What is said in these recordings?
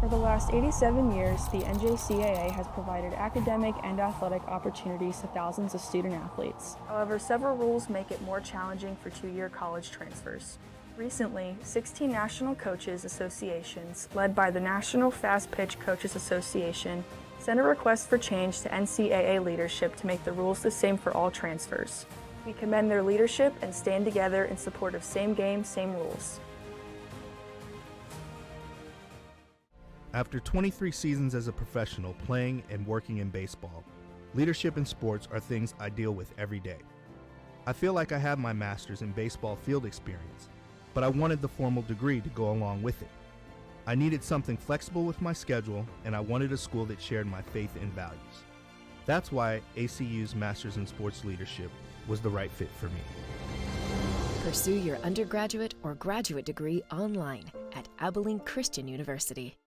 For the last 87 years, the NJCAA has provided academic and athletic opportunities to thousands of student athletes. However, several rules make it more challenging for two-year college transfers. Recently, 16 national coaches associations, led by the National Fast Pitch Coaches Association, sent a request for change to NCAA leadership to make the rules the same for all transfers. We commend their leadership and stand together in support of same game, same rules. After 23 seasons as a professional playing and working in baseball, leadership in sports are things I deal with every day. I feel like I have my master's in baseball field experience, but I wanted the formal degree to go along with it. I needed something flexible with my schedule, and I wanted a school that shared my faith and values. That's why ACU's Master's in Sports Leadership was the right fit for me. Pursue your undergraduate or graduate degree online at Abilene Christian University.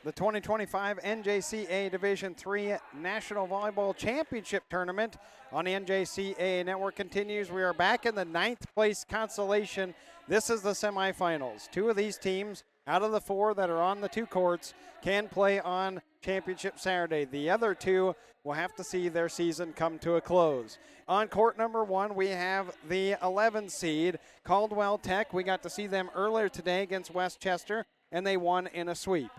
The 2025 NJCAA Division III National Volleyball Championship Tournament on the NJCAA Network continues. We are back in the 9th place constellation. This is the semifinals. Two of these teams out of the four that are on the two courts can play on Championship Saturday. The other two will have to see their season come to a close. On court number one, we have the 11 seed, Caldwell Tech. We got to see them earlier today against Westchester, and they won in a sweep.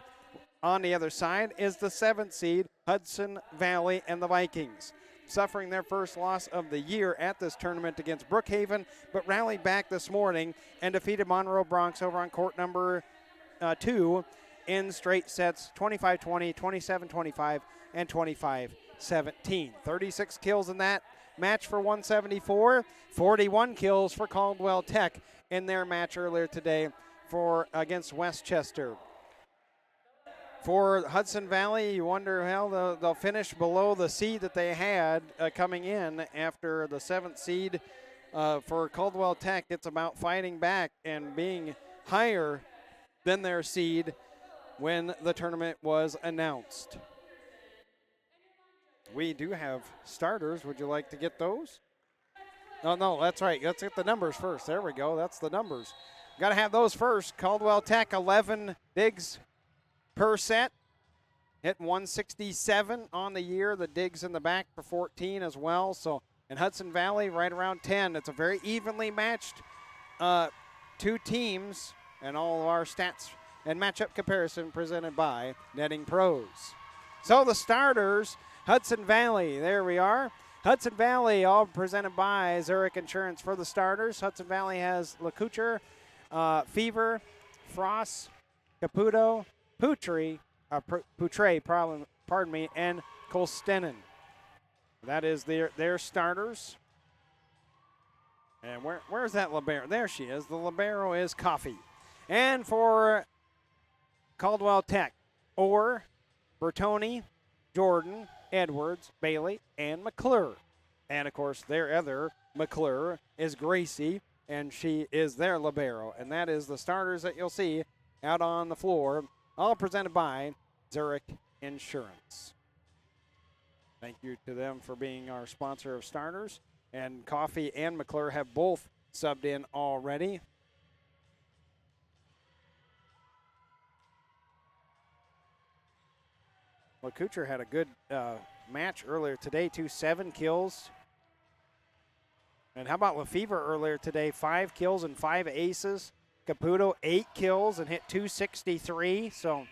On the other side is the 7th seed, Hudson Valley and the Vikings, suffering their first loss of the year at this tournament against Brookhaven, but rallied back this morning and defeated Monroe Bronx over on court number 2 in straight sets, 25-20, 27-25, and 25-17. 36 kills in that match for 174, 41 kills for Caldwell Tech in their match earlier today against Westchester. For Hudson Valley, you wonder how they'll finish below the seed that they had coming in after the 7th seed. For Caldwell Tech, it's about fighting back and being higher than their seed when the tournament was announced. We do have starters. Would you like to get those? Oh, no, that's right. Let's get the numbers first. There we go. That's the numbers. Got to have those first. Caldwell Tech, 11 digs per set, hit 167 on the year. The digs in the back for 14 as well. So, in Hudson Valley, right around 10. It's a very evenly matched two teams, and all of our stats and matchup comparison presented by Netting Pros. So the starters, Hudson Valley, there we are. Hudson Valley, all presented by Zurich Insurance for the starters. Hudson Valley has LeCouture, Fever, Frost, Caputo, Poutre, and Kolstenen. That is their starters. And where's that libero? There she is. The libero is Coffee. And for Caldwell Tech, Orr, Bertoni, Jordan, Edwards, Bailey, and McClure. And, of course, their other McClure is Gracie, and she is their libero. And that is the starters that you'll see out on the floor, all presented by Zurich Insurance. Thank you to them for being our sponsor of starters. And Coffee and McClure have both subbed in already. LeCouture had a good match earlier today, 7 kills. And how about Lefevre earlier today, 5 kills and 5 aces. Caputo, 8 kills and hit 263. So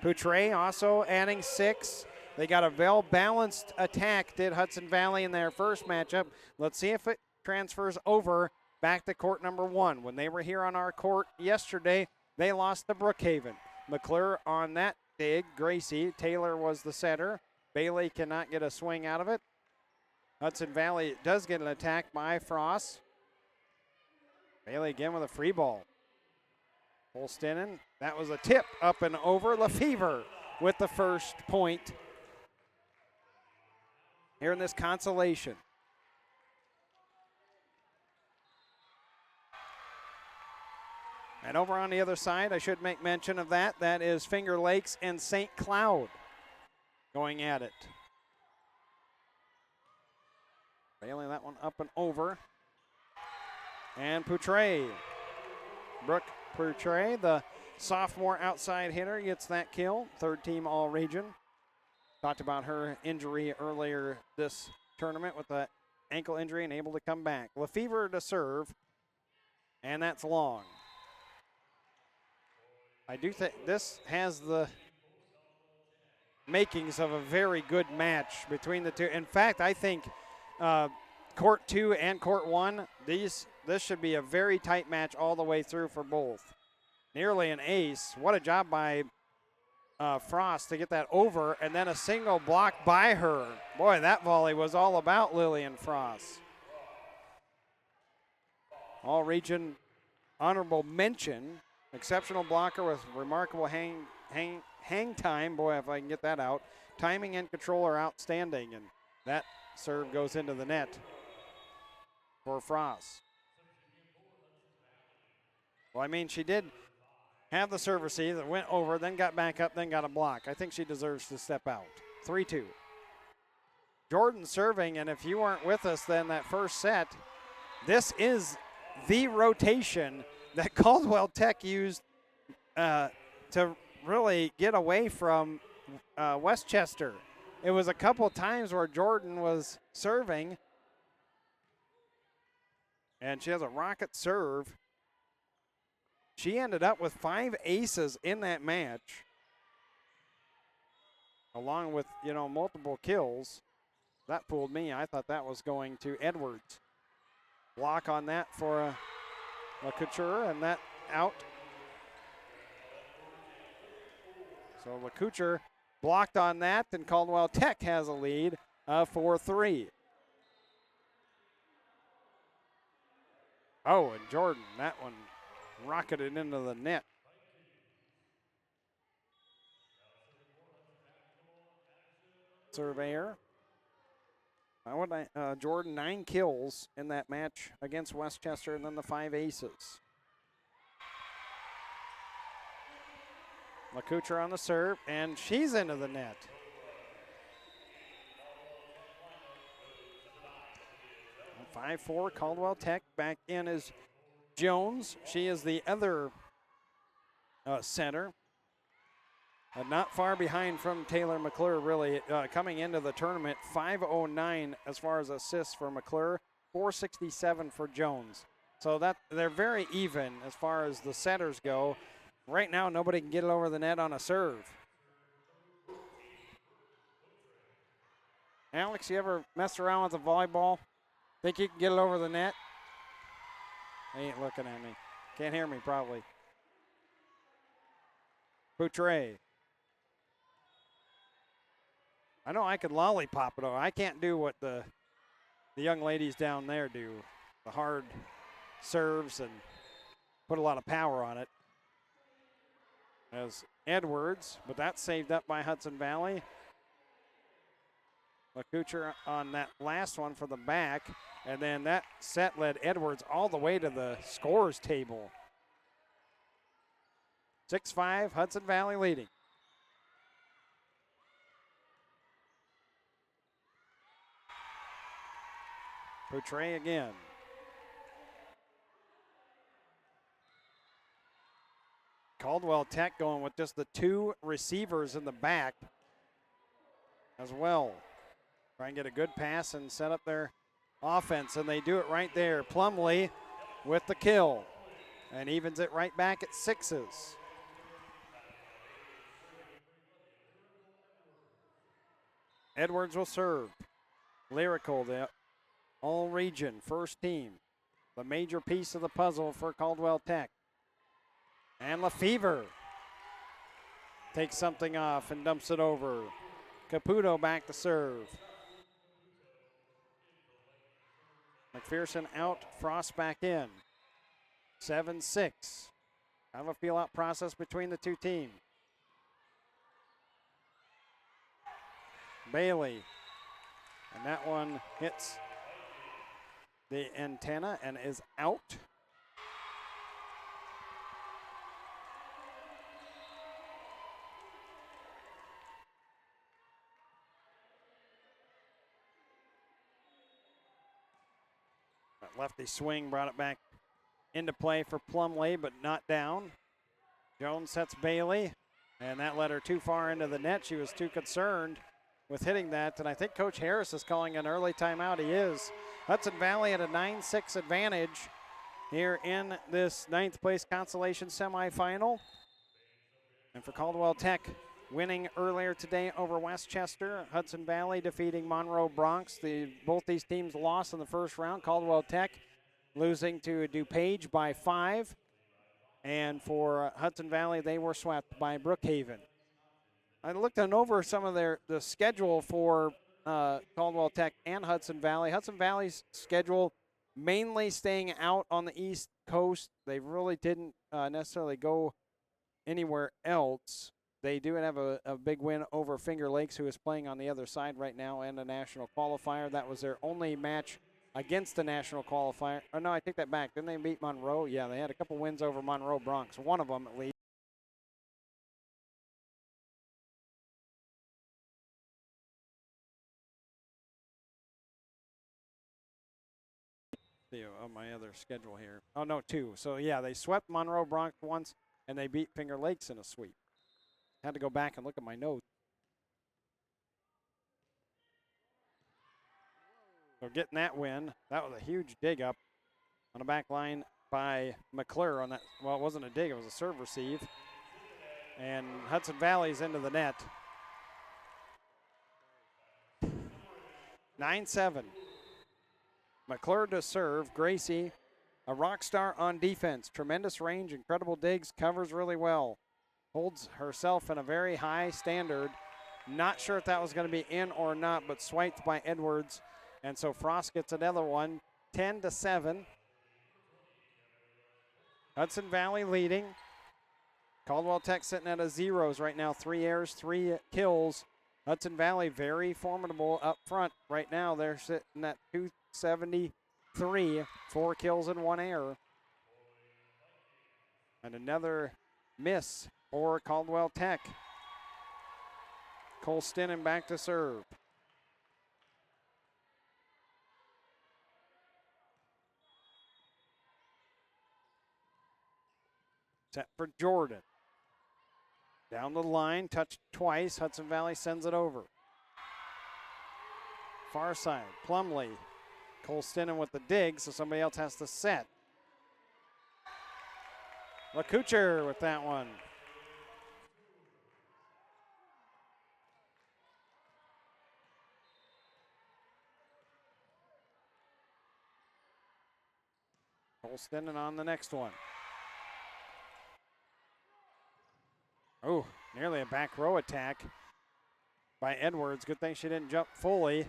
Poutre also adding 6. They got a well-balanced attack, did Hudson Valley in their first matchup. Let's see if it transfers over back to court number 1. When they were here on our court yesterday, they lost to Brookhaven. McClure on that dig, Gracie. Taylor was the setter. Bailey cannot get a swing out of it. Hudson Valley does get an attack by Frost. Bailey again with a free ball. Holstenen, that was a tip up and over. Lefevre with the first point here in this consolation. And over on the other side, I should make mention of that. That is Finger Lakes and St. Cloud going at it. Bailey, that one up and over. And Poutre. Brooke Poutre, the sophomore outside hitter, gets that kill. Third team all-region. Talked about her injury earlier this tournament with the ankle injury and able to come back. Lefevre to serve, and that's long. I do think this has the makings of a very good match between the two. In fact, I think Court 2 and Court 1, this should be a very tight match all the way through for both. Nearly an ace. What a job by Frost to get that over, and then a single block by her. Boy, that volley was all about Lillian Frost. All region honorable mention. Exceptional blocker with remarkable hang time. Boy, if I can get that out. Timing and control are outstanding, and that serve goes into the net for Frost. Well, I mean, she did have the serve receive that went over, then got back up, then got a block. I think she deserves to step out. 3-2. Jordan serving, and if you weren't with us then that first set, this is the rotation that Caldwell Tech used to really get away from Westchester. It was a couple times where Jordan was serving, and she has a rocket serve. She ended up with 5 aces in that match, along with, multiple kills. That fooled me. I thought that was going to Edwards. Block on that for LeCouture, and that out. So LeCouture blocked on that, and Caldwell Tech has a lead of 4-3. Oh, and Jordan, that one rocketed into the net. Surveyor. Jordan 9 kills in that match against Westchester, and then the 5 aces. LeCouture on the serve, and she's into the net. And 5-4, Caldwell Tech. Back in is Jones. She is the other center. Not far behind from Taylor McClure, really, coming into the tournament. 509 as far as assists for McClure, 467 for Jones. So that they're very even as far as the setters go. Right now, nobody can get it over the net on a serve. Alex, you ever messed around with a volleyball? Think you can get it over the net? He ain't looking at me. Can't hear me, probably. Poutre. I know I could lollipop it over. I can't do what the young ladies down there do. The hard serves and put a lot of power on it. As Edwards, but that's saved up by Hudson Valley. LeCouture on that last one for the back, and then that set led Edwards all the way to the scores table. 6-5, Hudson Valley leading. Poutre again. Caldwell Tech going with just the 2 receivers in the back as well. Try and get a good pass and set up their offense, and they do it right there. Plumley with the kill and evens it right back at 6s. Edwards will serve. Lyrical, the all-region first team. The major piece of the puzzle for Caldwell Tech. And Lefevre takes something off and dumps it over. Caputo back to serve. McPherson out, Frost back in. 7-6. Kind of a feel-out process between the two teams. Bailey. And that one hits the antenna and is out. That lefty swing brought it back into play for Plumlee, but not down. Jones sets Bailey, and that led her too far into the net. She was too concerned with hitting that, and I think Coach Harris is calling an early timeout. He is. Hudson Valley at a 9-6 advantage here in this 9th place consolation semifinal. And for Caldwell Tech, winning earlier today over Westchester. Hudson Valley defeating Monroe Bronx. Both these teams lost in the first round. Caldwell Tech losing to DuPage by 5. And for Hudson Valley, they were swept by Brookhaven. I looked over some of the schedule for Caldwell Tech and Hudson Valley. Hudson Valley's schedule mainly staying out on the East Coast. They really didn't necessarily go anywhere else. They do have a big win over Finger Lakes, who is playing on the other side right now, and a national qualifier. That was their only match against the national qualifier. Oh, no, I take that back. Didn't they beat Monroe? Yeah, they had a couple wins over Monroe Bronx, one of them at least. On my other schedule here. Oh, no, 2. So, yeah, they swept Monroe Bronx once, and they beat Finger Lakes in a sweep. Had to go back and look at my notes. So getting that win, that was a huge dig up on the back line by McClure on that. Well, it wasn't a dig, it was a serve receive. And Hudson Valley's into the net. 9-7. McClure to serve. Gracie, a rock star on defense. Tremendous range, incredible digs, covers really well. Holds herself in a very high standard. Not sure if that was going to be in or not, but swiped by Edwards. And so Frost gets another one, 10-7. Hudson Valley leading. Caldwell Tech sitting at a zeros right now. 3 errors, 3 kills. Hudson Valley very formidable up front right now. They're sitting at 273, 4 kills and 1 error. And another miss for Caldwell Tech. Cole Stinnen back to serve. Set for Jordan. Down the line, touched twice. Hudson Valley sends it over. Far side, Plumlee. Cole Stinnen with the dig, so somebody else has to set. LaCouture with that one. Cole Stinnen on the next one. Oh, nearly a back row attack by Edwards. Good thing she didn't jump fully.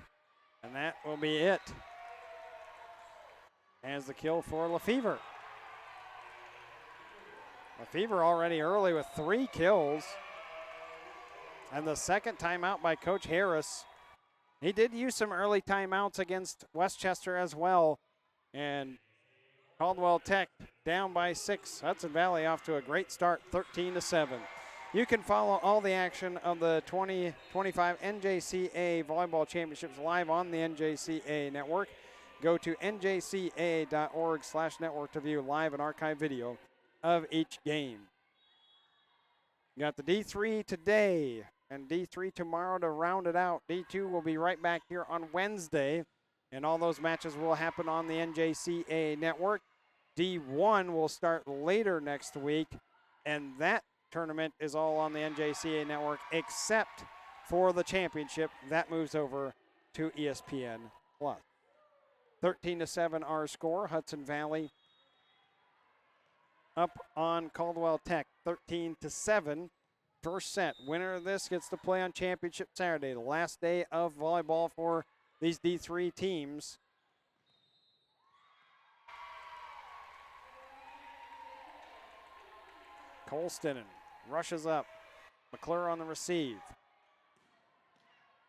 And that will be it. As the kill for Lefevre. Lefevre already early with 3 kills. And the second timeout by Coach Harris. He did use some early timeouts against Westchester as well. And Caldwell Tech down by 6. Hudson Valley off to a great start, 13-7. You can follow all the action of the 2025 NJCA Volleyball Championships live on the NJCA Network. Go to njca.org/network to view live and archive video of each game. You got the D3 today and D3 tomorrow to round it out. D2 will be right back here on Wednesday, and all those matches will happen on the NJCA Network. D1 will start later next week, and that tournament is all on the NJCA Network except for the championship. That moves over to ESPN+. 13-7 our score. Hudson Valley up on Caldwell Tech, 13-7. First set. Winner of this gets to play on Championship Saturday, the last day of volleyball for these D3 teams. Cole Stinnen rushes up. McClure on the receive.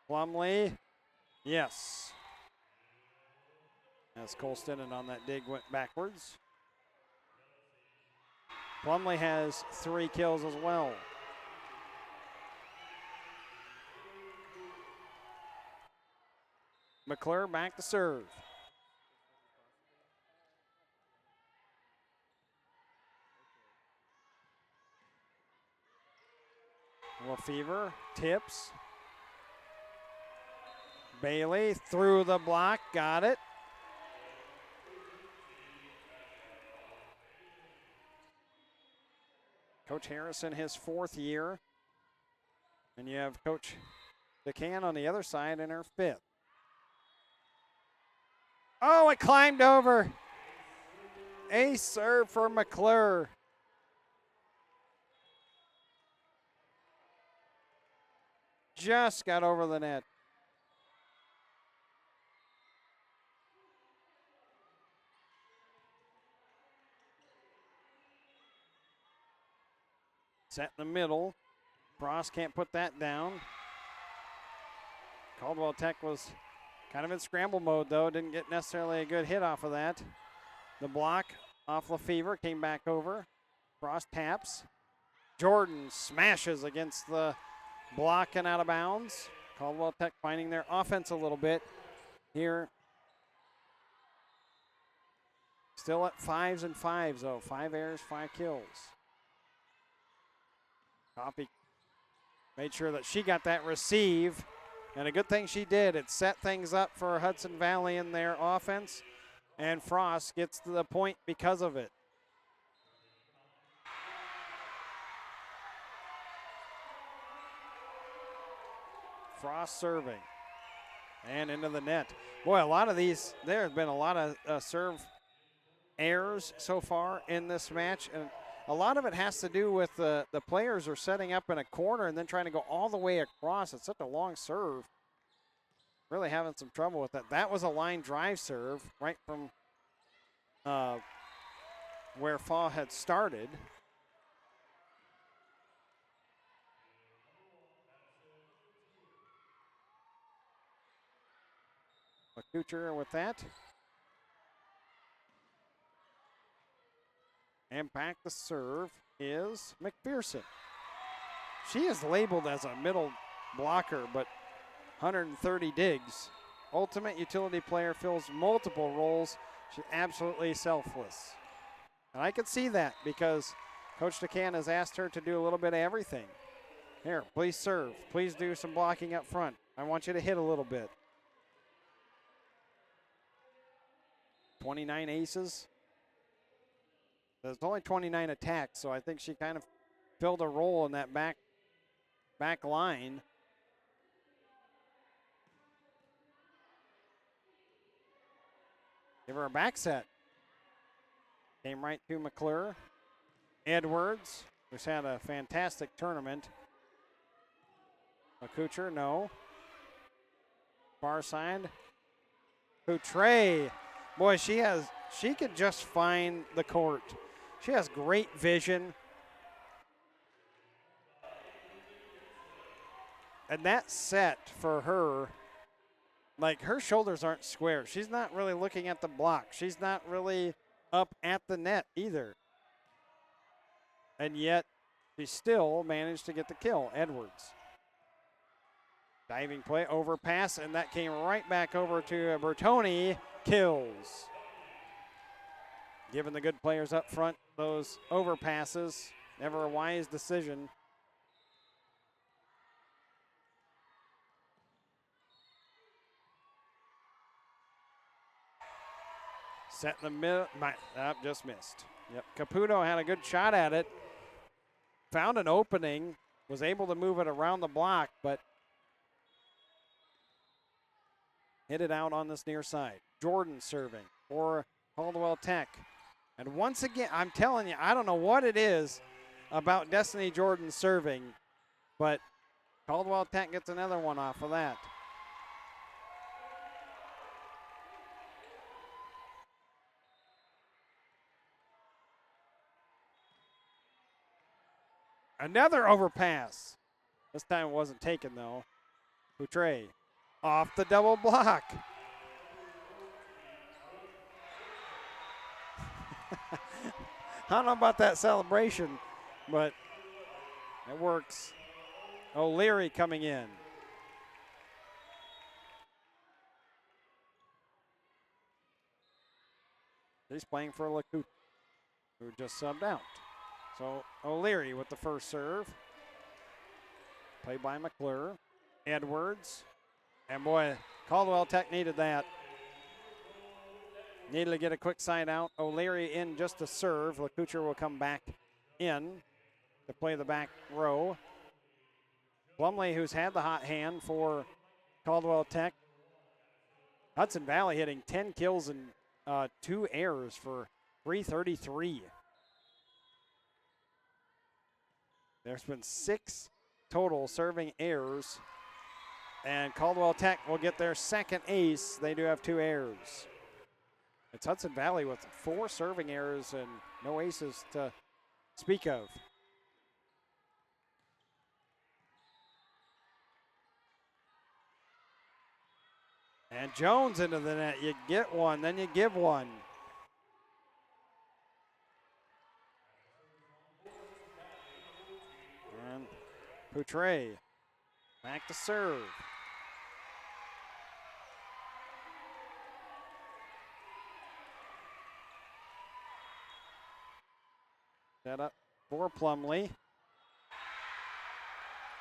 Plumlee, yes. As Cole Stinnen on that dig went backwards. Plumlee has 3 kills as well. McClure back to serve. Lefevre tips. Bailey through the block, got it. Coach Harrison, his 4th year. And you have Coach DeCan on the other side in her 5th. Oh, it climbed over. Ace serve for McClure. Just got over the net. Set in the middle. Frost can't put that down. Caldwell Tech was kind of in scramble mode, though. Didn't get necessarily a good hit off of that. The block off Lefevre came back over. Frost taps. Jordan smashes against the block and out of bounds. Caldwell Tech finding their offense a little bit here. Still at 5s and 5s, though. 5 errors, 5 kills. Coffey made sure that she got that receive. And a good thing she did. It set things up for Hudson Valley in their offense. And Frost gets to the point because of it. Frost serving. And into the net. Boy, a lot of these, there have been a lot of serve errors so far in this match. And a lot of it has to do with the players are setting up in a corner and then trying to go all the way across. It's such a long serve. Really having some trouble with that. That was a line drive serve right from where Faw had started. McCutcher with that. And back the serve is McPherson. She is labeled as a middle blocker, but 130 digs. Ultimate utility player, fills multiple roles. She's absolutely selfless. And I could see that because Coach DeCan has asked her to do a little bit of everything. Here, please serve. Please do some blocking up front. I want you to hit a little bit. 29 aces. There's only 29 attacks, so I think she kind of filled a role in that back line. Give her a back set. Came right to McClure. Edwards, who's had a fantastic tournament. McCutcher, no. Far side. Coutre. Boy, she could just find the court. She has great vision. And that set for her, like her shoulders aren't square. She's not really looking at the block. She's not really up at the net either. And yet, she still managed to get the kill. Edwards. Diving play, overpass, and that came right back over to Bertoni. Kills. Giving the good players up front those overpasses. Never a wise decision. Set in the middle. Just missed. Yep. Caputo had a good shot at it. Found an opening. Was able to move it around the block, but hit it out on this near side. Jordan serving for Caldwell Tech. And once again, I'm telling you, I don't know what it is about Destiny Jordan serving, but Caldwell Tech gets another one off of that. Another overpass. This time it wasn't taken, though. Coutre off the double block. I don't know about that celebration, but it works. O'Leary coming in. He's playing for LeCoute, who just subbed out. So O'Leary with the first serve. Played by McClure. Edwards. And boy, Caldwell Tech needed that. Needed to get a quick side out. O'Leary in just to serve. LeCouture will come back in to play the back row. Plumley, who's had the hot hand for Caldwell Tech. Hudson Valley hitting 10 kills and 2 errors for 333. There's been 6 total serving errors. And Caldwell Tech will get their second ace. They do have 2 errors. It's Hudson Valley with 4 serving errors and no aces to speak of. And Jones into the net. You get one, then you give one. And Poutre back to serve. Set up for Plumley.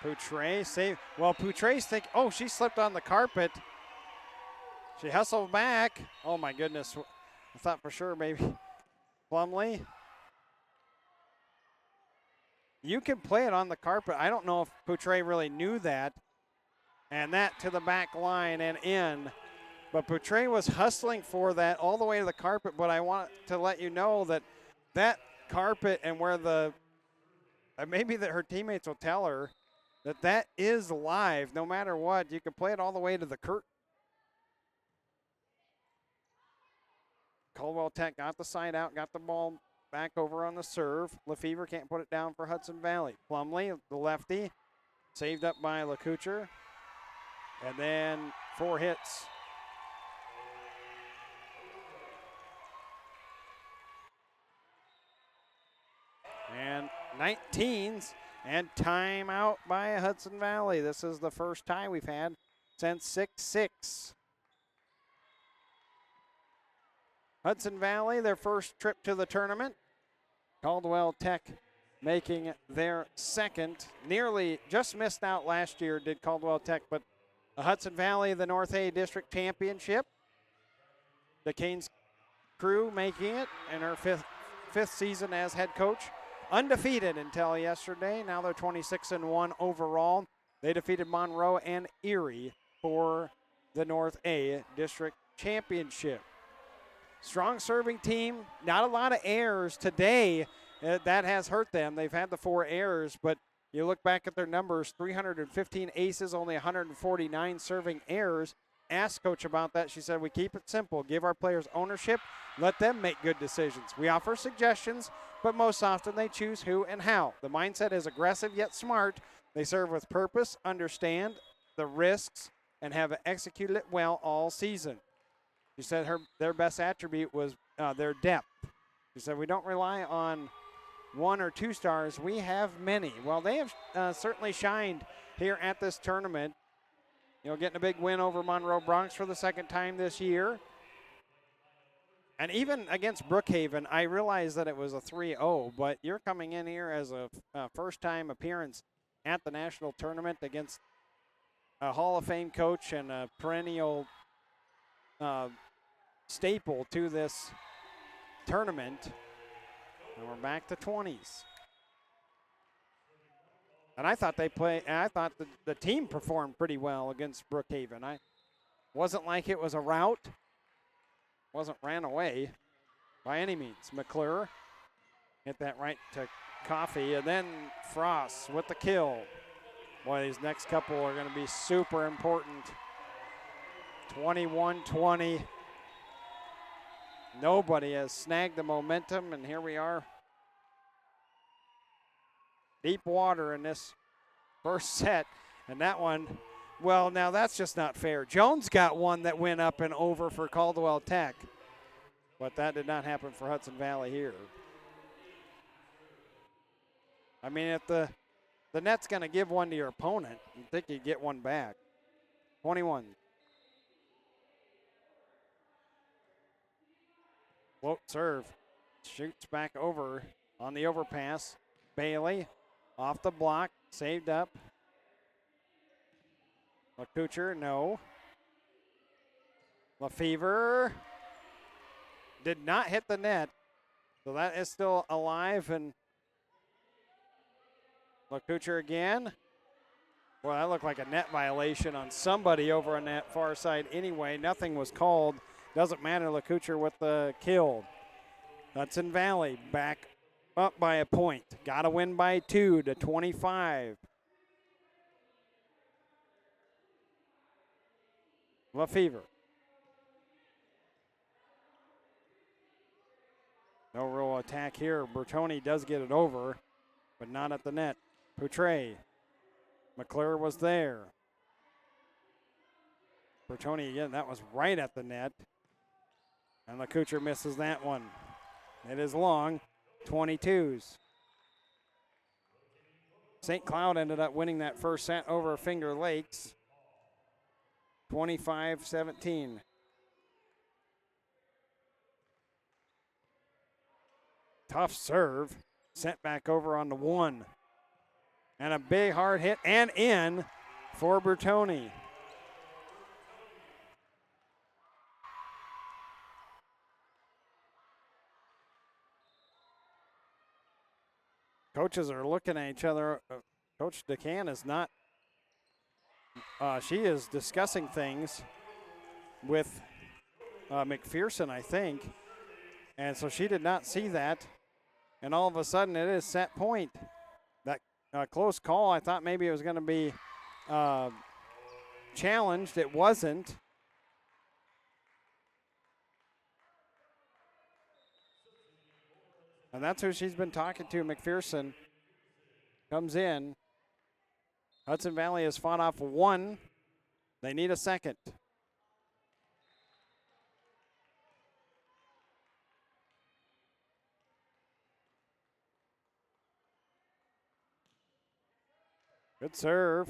Poutre save. Well, Poutre's thinking, oh, she slipped on the carpet. She hustled back. Oh my goodness. I thought for sure maybe Plumley. You can play it on the carpet. I don't know if Poutre really knew that. And that to the back line and in. But Poutre was hustling for that all the way to the carpet. But I want to let you know that that carpet and where the, maybe that her teammates will tell her that that is live no matter what. You can play it all the way to the curtain. Caldwell Tech got the side out, got the ball back over on the serve. Lefevre can't put it down for Hudson Valley. Plumley, the lefty, saved up by LeCouture. And then 4 hits. And 19s and timeout by Hudson Valley. This is the first tie we've had since 6-6. Hudson Valley, their first trip to the tournament. Caldwell Tech making their second. Nearly just missed out last year, did Caldwell Tech, but the Hudson Valley, the North A District Championship. The Canes crew making it in her fifth season as head coach. Undefeated until yesterday. Now they're 26-1 overall. They defeated Monroe and Erie for the North A District Championship. Strong serving team, not a lot of errors today. That has hurt them. They've had the 4 errors, but you look back at their numbers, 315 aces, only 149 serving errors. Asked Coach about that. She said, we keep it simple. Give our players ownership. Let them make good decisions. We offer suggestions, but most often they choose who and how. The mindset is aggressive yet smart. They serve with purpose, understand the risks, and have executed it well all season. She said their best attribute was their depth. She said, we don't rely on 1 or 2 stars. We have many. Well, they have certainly shined here at this tournament. You know, getting a big win over Monroe Bronx for the second time this year. And even against Brookhaven, I realized that it was a 3-0, but you're coming in here as a first-time appearance at the national tournament against a Hall of Fame coach and a perennial staple to this tournament. And we're back to 20s. And I thought the team performed pretty well against Brookhaven. I wasn't like it was a rout. Wasn't ran away by any means. McClure hit that right to Coffey, and then Frost with the kill. Boy, these next couple are going to be super important. 21-20. Nobody has snagged the momentum, and here we are. Deep water in this first set, and that one, well, now that's just not fair. Jones got one that went up and over for Caldwell Tech, but that did not happen for Hudson Valley here. I mean, if the net's going to give one to your opponent, you'd think you'd get one back. 21. Float serve. Shoots back over on the overpass. Bailey off the block, saved up LaCouture, no. Lefevre did not hit the net. So that is still alive. And LaCouture again. Well, that looked like a net violation on somebody over on that far side anyway. Nothing was called. Doesn't matter. LaCouture with the kill. Hudson Valley back up by a point. Got to win by 2 to 25. Lefevre. No real attack here. Bertoni does get it over, but not at the net. Poutre. McClure was there. Bertoni again, that was right at the net. And LaCouture misses that one. It is long, 22s. St. Cloud ended up winning that first set over Finger Lakes, 25-17. Tough serve, sent back over on the 1. And a big hard hit and in for Bertoni. Coaches are looking at each other. Coach DeCan is not. She is discussing things with McPherson, I think. And so she did not see that. And all of a sudden it is set point. That close call, I thought maybe it was going to be challenged. It wasn't. And that's who she's been talking to. McPherson comes in. Hudson Valley has fought off 1. They need a second. Good serve.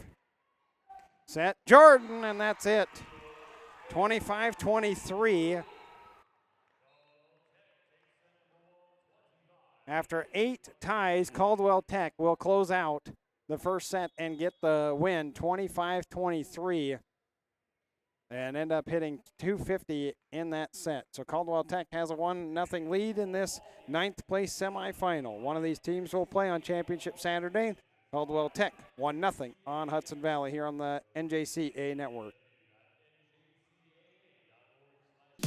Set. Jordan, and that's it. 25-23. After 8 ties, Caldwell Tech will close out the first set and get the win, 25-23, and end up hitting 250 in that set. So Caldwell Tech has a 1-0 lead in this 9th place semifinal. One of these teams will play on Championship Saturday. Caldwell Tech 1-0 on Hudson Valley here on the NJCA Network.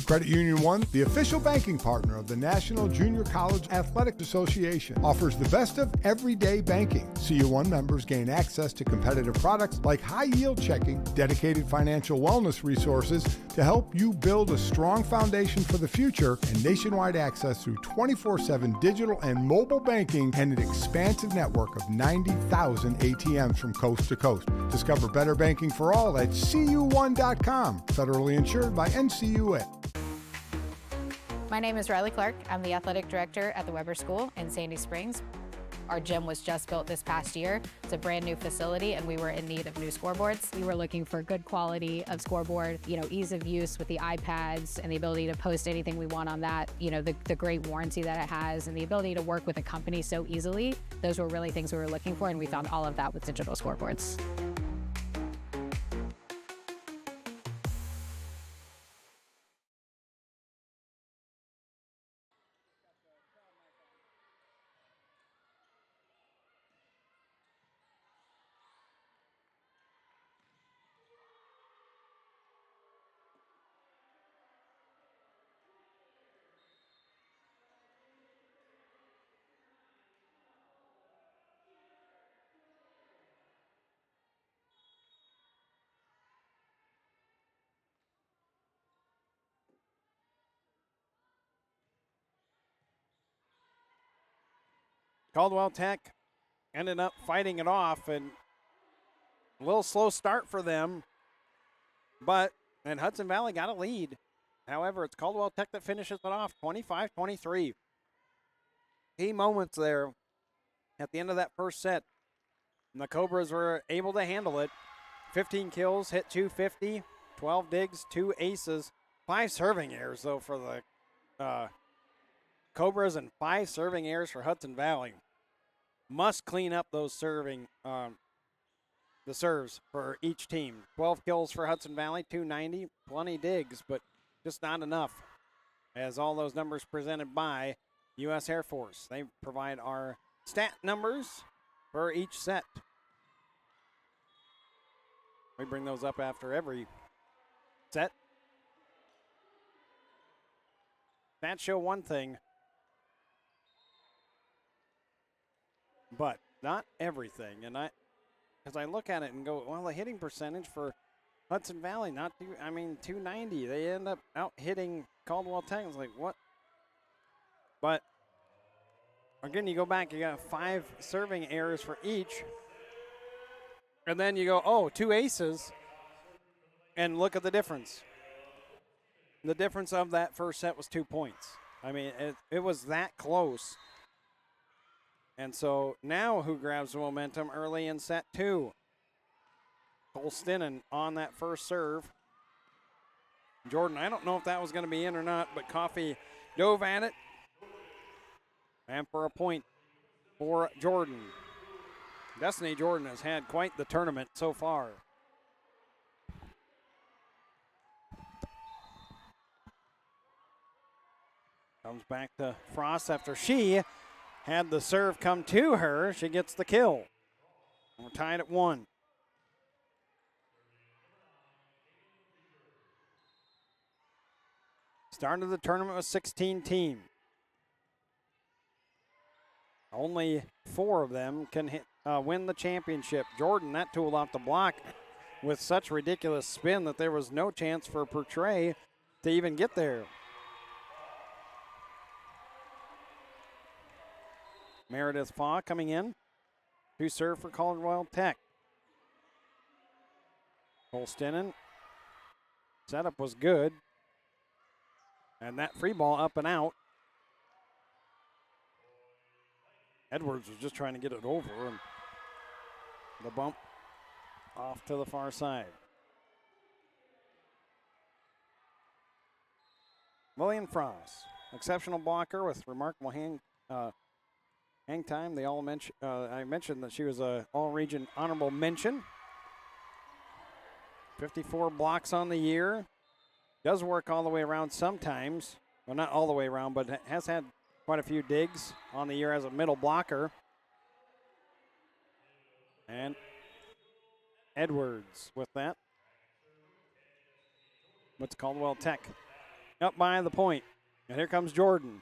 Credit Union One, the official banking partner of the National Junior College Athletic Association, offers the best of everyday banking. CU1 members gain access to competitive products like high-yield checking, dedicated financial wellness resources to help you build a strong foundation for the future, and nationwide access through 24/7 digital and mobile banking and an expansive network of 90,000 ATMs from coast to coast. Discover better banking for all at cu1.com. Federally insured by NCUA. My name is Riley Clark. I'm the athletic director at the Weber School in Sandy Springs. Our gym was just built this past year. It's a brand new facility and we were in need of new scoreboards. We were looking for good quality of scoreboard, ease of use with the iPads and the ability to post anything we want on that, the great warranty that it has and the ability to work with a company so easily. Those were really things we were looking for and we found all of that with digital scoreboards. Caldwell Tech ended up fighting it off, and a little slow start for them, and Hudson Valley got a lead. However, it's Caldwell Tech that finishes it off, 25-23. Key moments there at the end of that first set, and the Cobras were able to handle it. 15 kills, hit 250, 12 digs, 2 aces, 5 serving errors, though, for the Cobras and 5 serving errors for Hudson Valley. Must clean up those serving the serves for each team. 12 kills for Hudson Valley, 290. Plenty digs, but just not enough. As all those numbers presented by U.S. Air Force. They provide our stat numbers for each set. We bring those up after every set. Stats show one thing, but not everything. And as I look at it and go, well, the hitting percentage for Hudson Valley, 290. They end up out hitting Caldwell Tech. It's like, what? But again, you go back, you got 5 serving errors for each. And then you go, oh, 2 aces. And look at the difference. The difference of that first set was 2 points. I mean, it was that close. And so now who grabs the momentum early in set 2? Cole Stinnen on that first serve. Jordan, I don't know if that was going to be in or not, but Coffey dove at it. And for a point for Jordan. Destiny Jordan has had quite the tournament so far. Comes back to Frost after she had the serve come to her. She gets the kill. We're tied at 1. Started the tournament with 16 teams. Only 4 of them can win the championship. Jordan, that tool off the block with such ridiculous spin that there was no chance for Portray to even get there. Meredith Faw coming in to serve for Caldwell Tech. Cole Stinnen. Setup was good. And that free ball up and out. Edwards was just trying to get it over, and the bump off to the far side. Lillian Frost, exceptional blocker with remarkable hang time. They all I mentioned that she was a all-region honorable mention. 54 blocks on the year. Does work all the way around sometimes. Well, not all the way around, but has had quite a few digs on the year as a middle blocker. And Edwards with that. What's Caldwell Tech up by the point. And here comes Jordan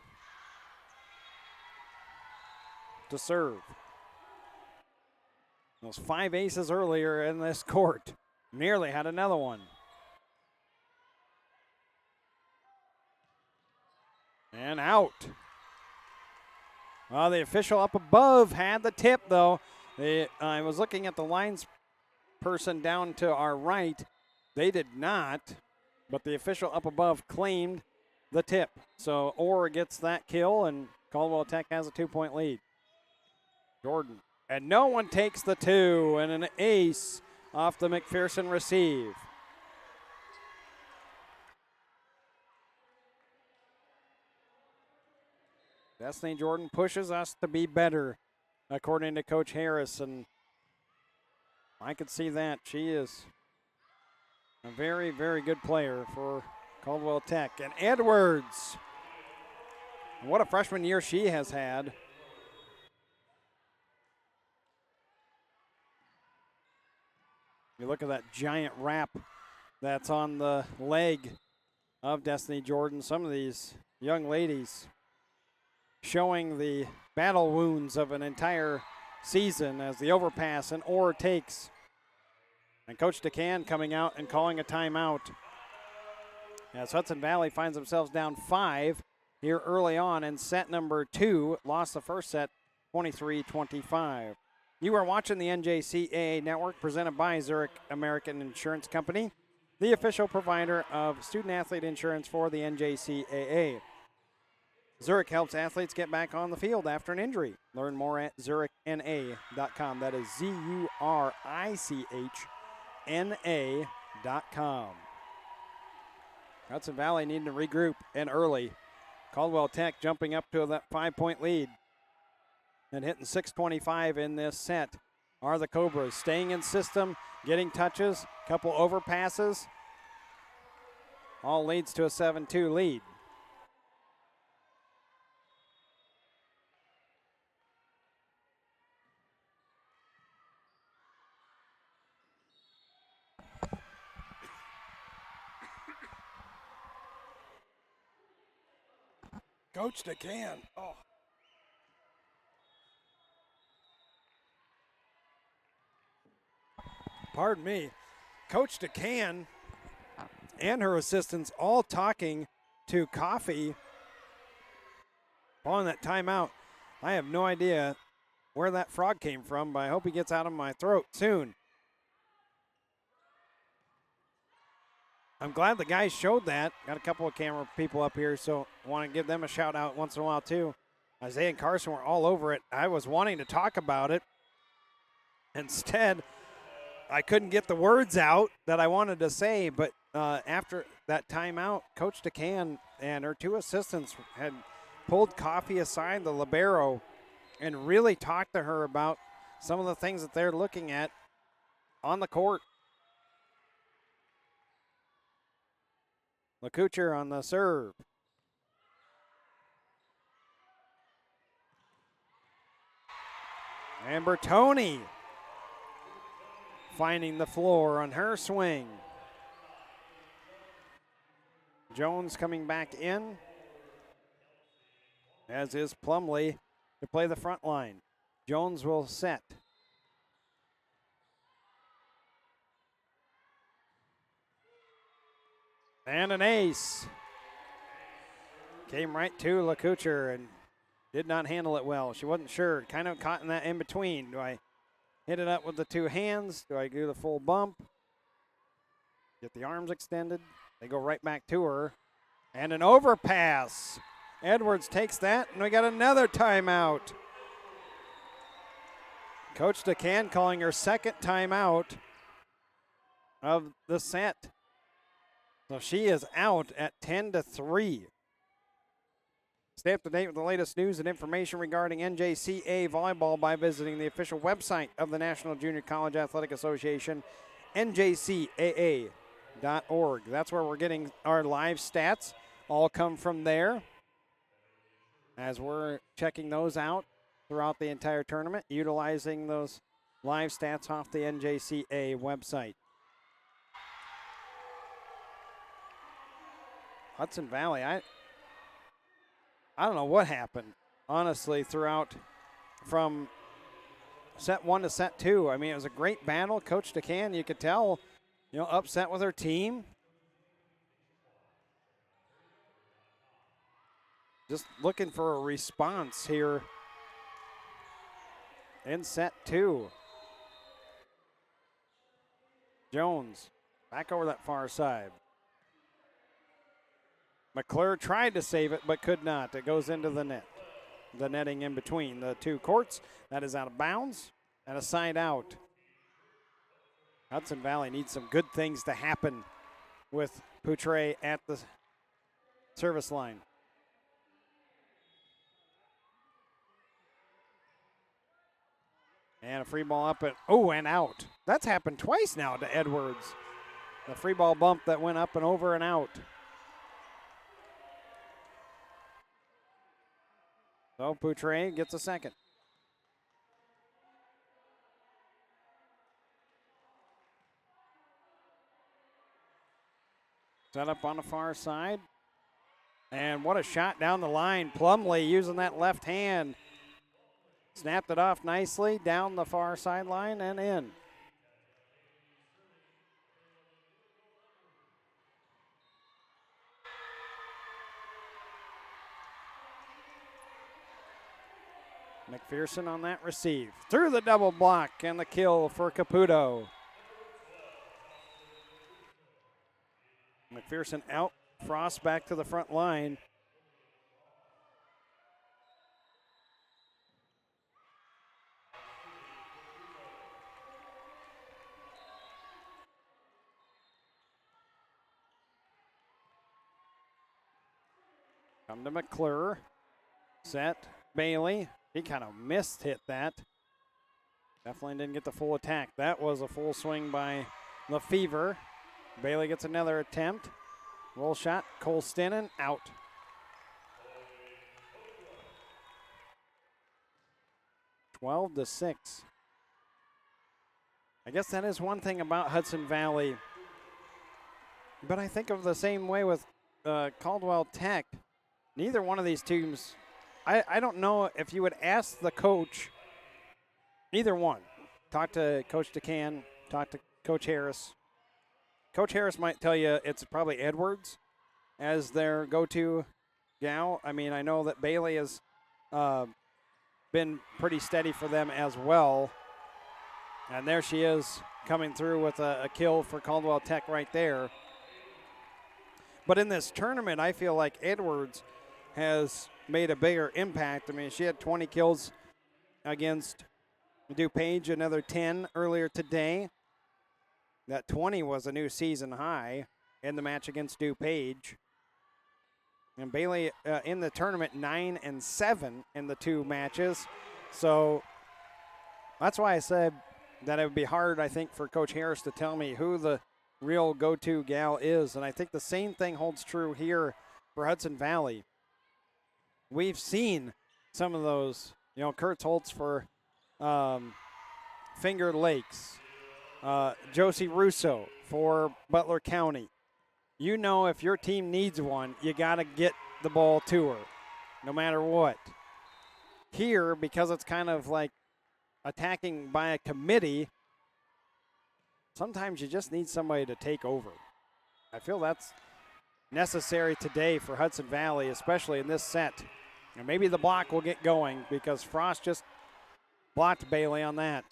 to serve. Those 5 aces earlier in this court. Nearly had another one. And out. Well, the official up above had the tip, though. I was looking at the lines person down to our right. They did not, but the official up above claimed the tip. So Orr gets that kill, and Caldwell Tech has a 2-point lead. Jordan. And no one takes the 2, and an ace off the McPherson receive. Destiny Jordan pushes us to be better, according to Coach Harris, and I could see that. She is a very, very good player for Caldwell Tech. And Edwards, what a freshman year she has had. You look at that giant wrap that's on the leg of Destiny Jordan. Some of these young ladies showing the battle wounds of an entire season as the overpass and Orr takes. And Coach DeCan coming out and calling a timeout as Hudson Valley finds themselves down 5 here early on in set number 2. Lost the first set 23-25. You are watching the NJCAA Network presented by Zurich American Insurance Company, the official provider of student-athlete insurance for the NJCAA. Zurich helps athletes get back on the field after an injury. Learn more at zurichna.com. That is ZURICHNA.com. Hudson Valley needing to regroup and early. Caldwell Tech jumping up to that 5-point lead and hitting 6:25 in this set. are the Cobras. Staying in system, getting touches, couple overpasses. All leads to a 7-2 lead. Coach DeCan. Oh. Pardon me. Coach DeCan and her assistants all talking to Coffee on that timeout. I have no idea where that frog came from, but I hope he gets out of my throat soon. I'm glad the guys showed that. Got a couple of camera people up here, so I want to give them a shout out once in a while too. Isaiah and Carson were all over it. I was wanting to talk about it. Instead, I couldn't get the words out that I wanted to say, but after that timeout, Coach DeCan and her two assistants had pulled Coffee aside, the libero, and really talked to her about some of the things that they're looking at on the court. LeCouture on the serve. And Bertoni finding the floor on her swing. Jones coming back in, as is Plumlee to play the front line. Jones will set. And an ace. Came right to LeCouture and did not handle it well. She wasn't sure, kind of caught in that in between. Do I hit it up with the two hands? Do I do the full bump? Get the arms extended. They go right back to her. And an overpass. Edwards takes that, and we got another timeout. Coach DeCan calling her second timeout of the set. So she is out at 10-3. Stay up to date with the latest news and information regarding NJCA volleyball by visiting the official website of the National Junior College Athletic Association, njcaa.org. That's where we're getting our live stats. All come from there as we're checking those out throughout the entire tournament, utilizing those live stats off the NJCA website. Hudson Valley, I don't know what happened, honestly, throughout from set one to set two. I mean, it was a great battle. Coach DeCan, you could tell, upset with her team. Just looking for a response here in set two. Jones back over that far side. McClure tried to save it, but could not. It goes into the net. The netting in between the two courts. That is out of bounds and a side out. Hudson Valley needs some good things to happen with Poutre at the service line. And a free ball up and out. That's happened twice now to Edwards. The free ball bump that went up and over and out. So Poutre gets a second. Set up on the far side. And what a shot down the line. Plumlee using that left hand. Snapped it off nicely down the far sideline and in. McPherson on that receive. Through the double block and the kill for Caputo. McPherson out. Frost back to the front line. Come to McClure. Set. Bailey. He kind of hit that. Definitely didn't get the full attack. That was a full swing by Lefevre. Bailey gets another attempt. Roll shot, Cole Stennon, out. (12-6). I guess that is one thing about Hudson Valley. But I think of the same way with Caldwell Tech. Neither one of these teams, I don't know if you would ask the coach, either one. Talk to Coach DeCan, talk to Coach Harris. Coach Harris might tell you it's probably Edwards as their go-to gal. I mean, I know that Bailey has been pretty steady for them as well. And there she is coming through with a kill for Caldwell Tech right there. But in this tournament, I feel like Edwards has made a bigger impact. I mean, she had 20 kills against DuPage, another 10 earlier today. That 20 was a new season high in the match against DuPage. And Bailey in the tournament 9-7 in the 2 matches. So that's why I said that it would be hard, I think, for Coach Harris to tell me who the real go-to gal is. And I think the same thing holds true here for Hudson Valley. We've seen some of those, Kurtz Holtz for Finger Lakes, Josie Russo for Butler County. If your team needs one, you got to get the ball to her, no matter what. Here, because it's kind of like attacking by a committee, sometimes you just need somebody to take over. I feel that's necessary today for Hudson Valley, especially in this set. And maybe the block will get going because Frost just blocked Bailey on that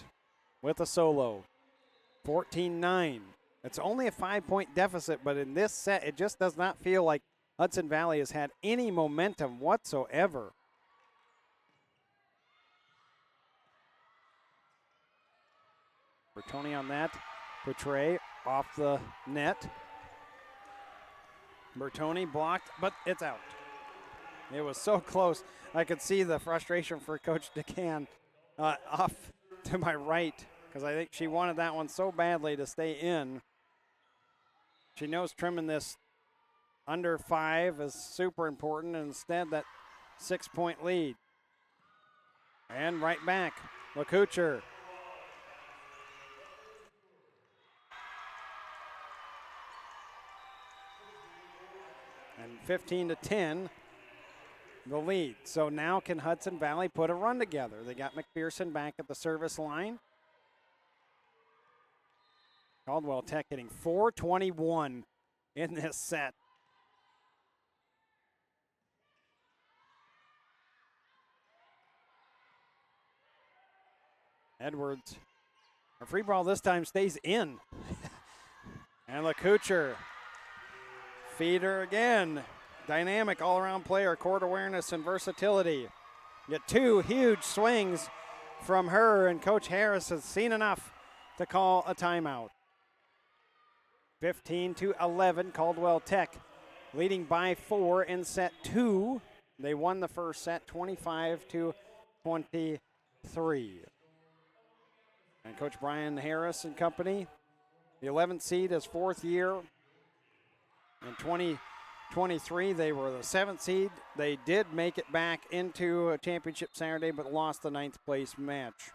with a solo. 14-9. It's only a 5-point deficit, but in this set, it just does not feel like Hudson Valley has had any momentum whatsoever. Bertoni on that. Petray off the net. Bertoni blocked, but it's out. It was so close. I could see the frustration for Coach DeCan off to my right because I think she wanted that one so badly to stay in. She knows trimming this under 5 is super important, and instead that 6-point lead. And right back, LeCouture. And 15-10, the lead. So now can Hudson Valley put a run together? They got McPherson back at the service line. Caldwell Tech hitting .421 in this set. Edwards. A free ball this time stays in. And LeCouture. Feeder again. Dynamic all-around player, court awareness and versatility. Get 2 huge swings from her, and Coach Harris has seen enough to call a timeout. 15-11, Caldwell Tech leading by 4 in set 2. They won the first set 25-23. And Coach Brian Harris and company, the 11th seed, his 4th year. In 2023, they were the 7th seed. They did make it back into a championship Saturday, but lost the 9th place match.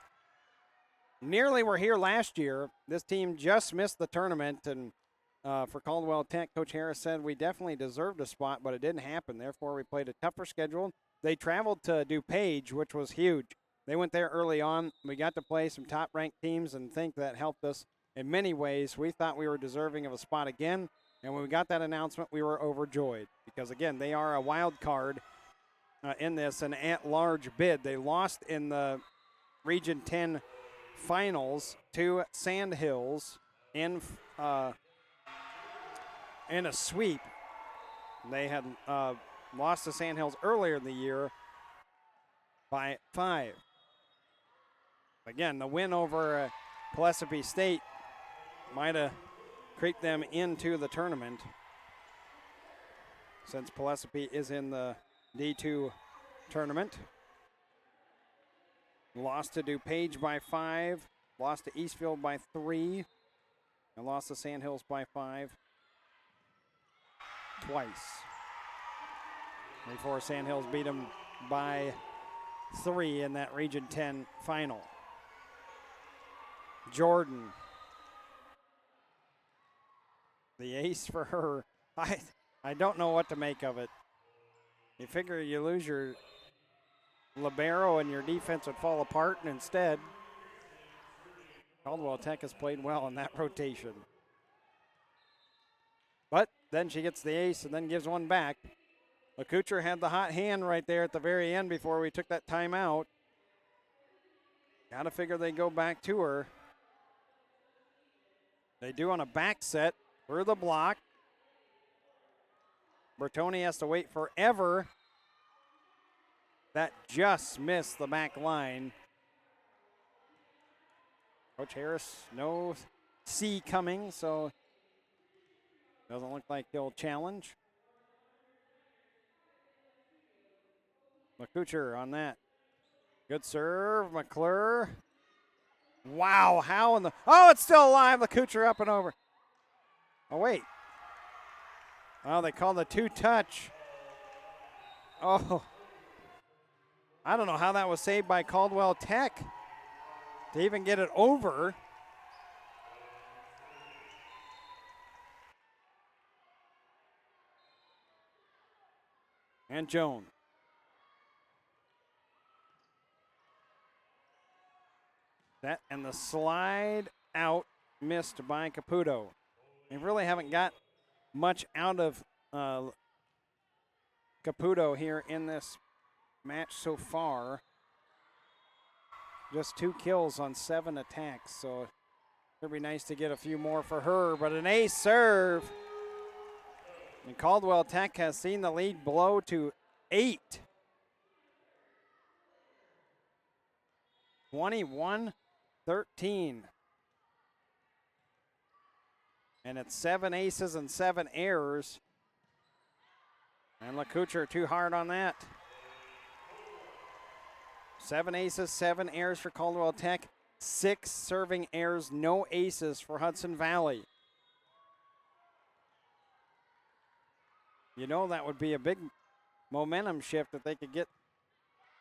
Nearly were here last year. This team just missed the tournament, and for Caldwell Tech, Coach Harris said we definitely deserved a spot, but it didn't happen. Therefore, we played a tougher schedule. They traveled to DuPage, which was huge. They went there early on. We got to play some top-ranked teams and think that helped us in many ways. We thought we were deserving of a spot again, and when we got that announcement, we were overjoyed because, again, they are a wild card in this, an at-large bid. They lost in the Region 10 finals to Sand Hills in a sweep. They had lost to Sand Hills earlier in the year by 5. Again, the win over Pulaski State might have creeped them into the tournament since Pulaski is in the D2 tournament. Lost to DuPage by 5, lost to Eastfield by 3, and lost to Sandhills by 5 twice. Before Sandhills beat them by 3 in that Region 10 final. Jordan. The ace for her. I don't know what to make of it. You figure you lose your libero and your defense would fall apart, and instead, Caldwell Tech has played well in that rotation. But then she gets the ace and then gives one back. LeCouture had the hot hand right there at the very end before we took that timeout. Got to figure they go back to her. They do on a back set through the block. Bertoni has to wait forever. That just missed the back line. Coach Harris, no C coming, so doesn't look like he'll challenge. LeCouture on that. Good serve, McClure. Wow, how in the, oh, it's still alive. LeCouture up and over. Oh, wait. Oh, they called the two-touch. Oh. I don't know how that was saved by Caldwell Tech to even get it over. And Joan. That and the slide out missed by Caputo. They really haven't got much out of Caputo here in this match so far. Just 2 kills on 7 attacks, so it'd be nice to get a few more for her, but an ace serve. And Caldwell Tech has seen the lead blow to 8. 21-13. And it's 7 aces and 7 errors. And LeCouture too hard on that. 7 aces, 7 errors for Caldwell Tech. 6 serving errors, no aces for Hudson Valley. You know that would be a big momentum shift if they could get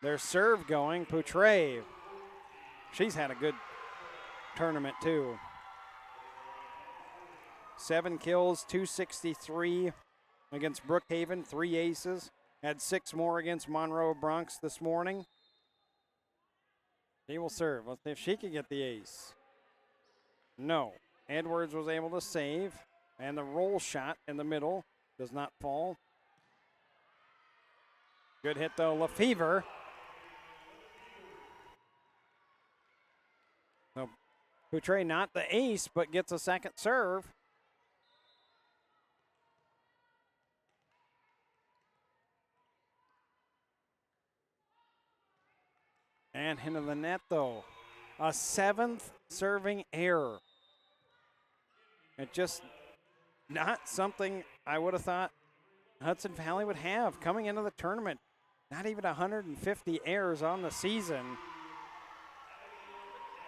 their serve going. Poutre, she's had a good tournament too. 7 kills, 263 against Brookhaven, 3 aces. Had 6 more against Monroe Bronx this morning. She will serve. Let's see if she can get the ace. No. Edwards was able to save. And the roll shot in the middle does not fall. Good hit though, Lefevre. So Poutre not the ace, but gets a second serve. And into the net though. A 7th serving error. It just not something I would have thought Hudson Valley would have coming into the tournament. Not even 150 errors on the season.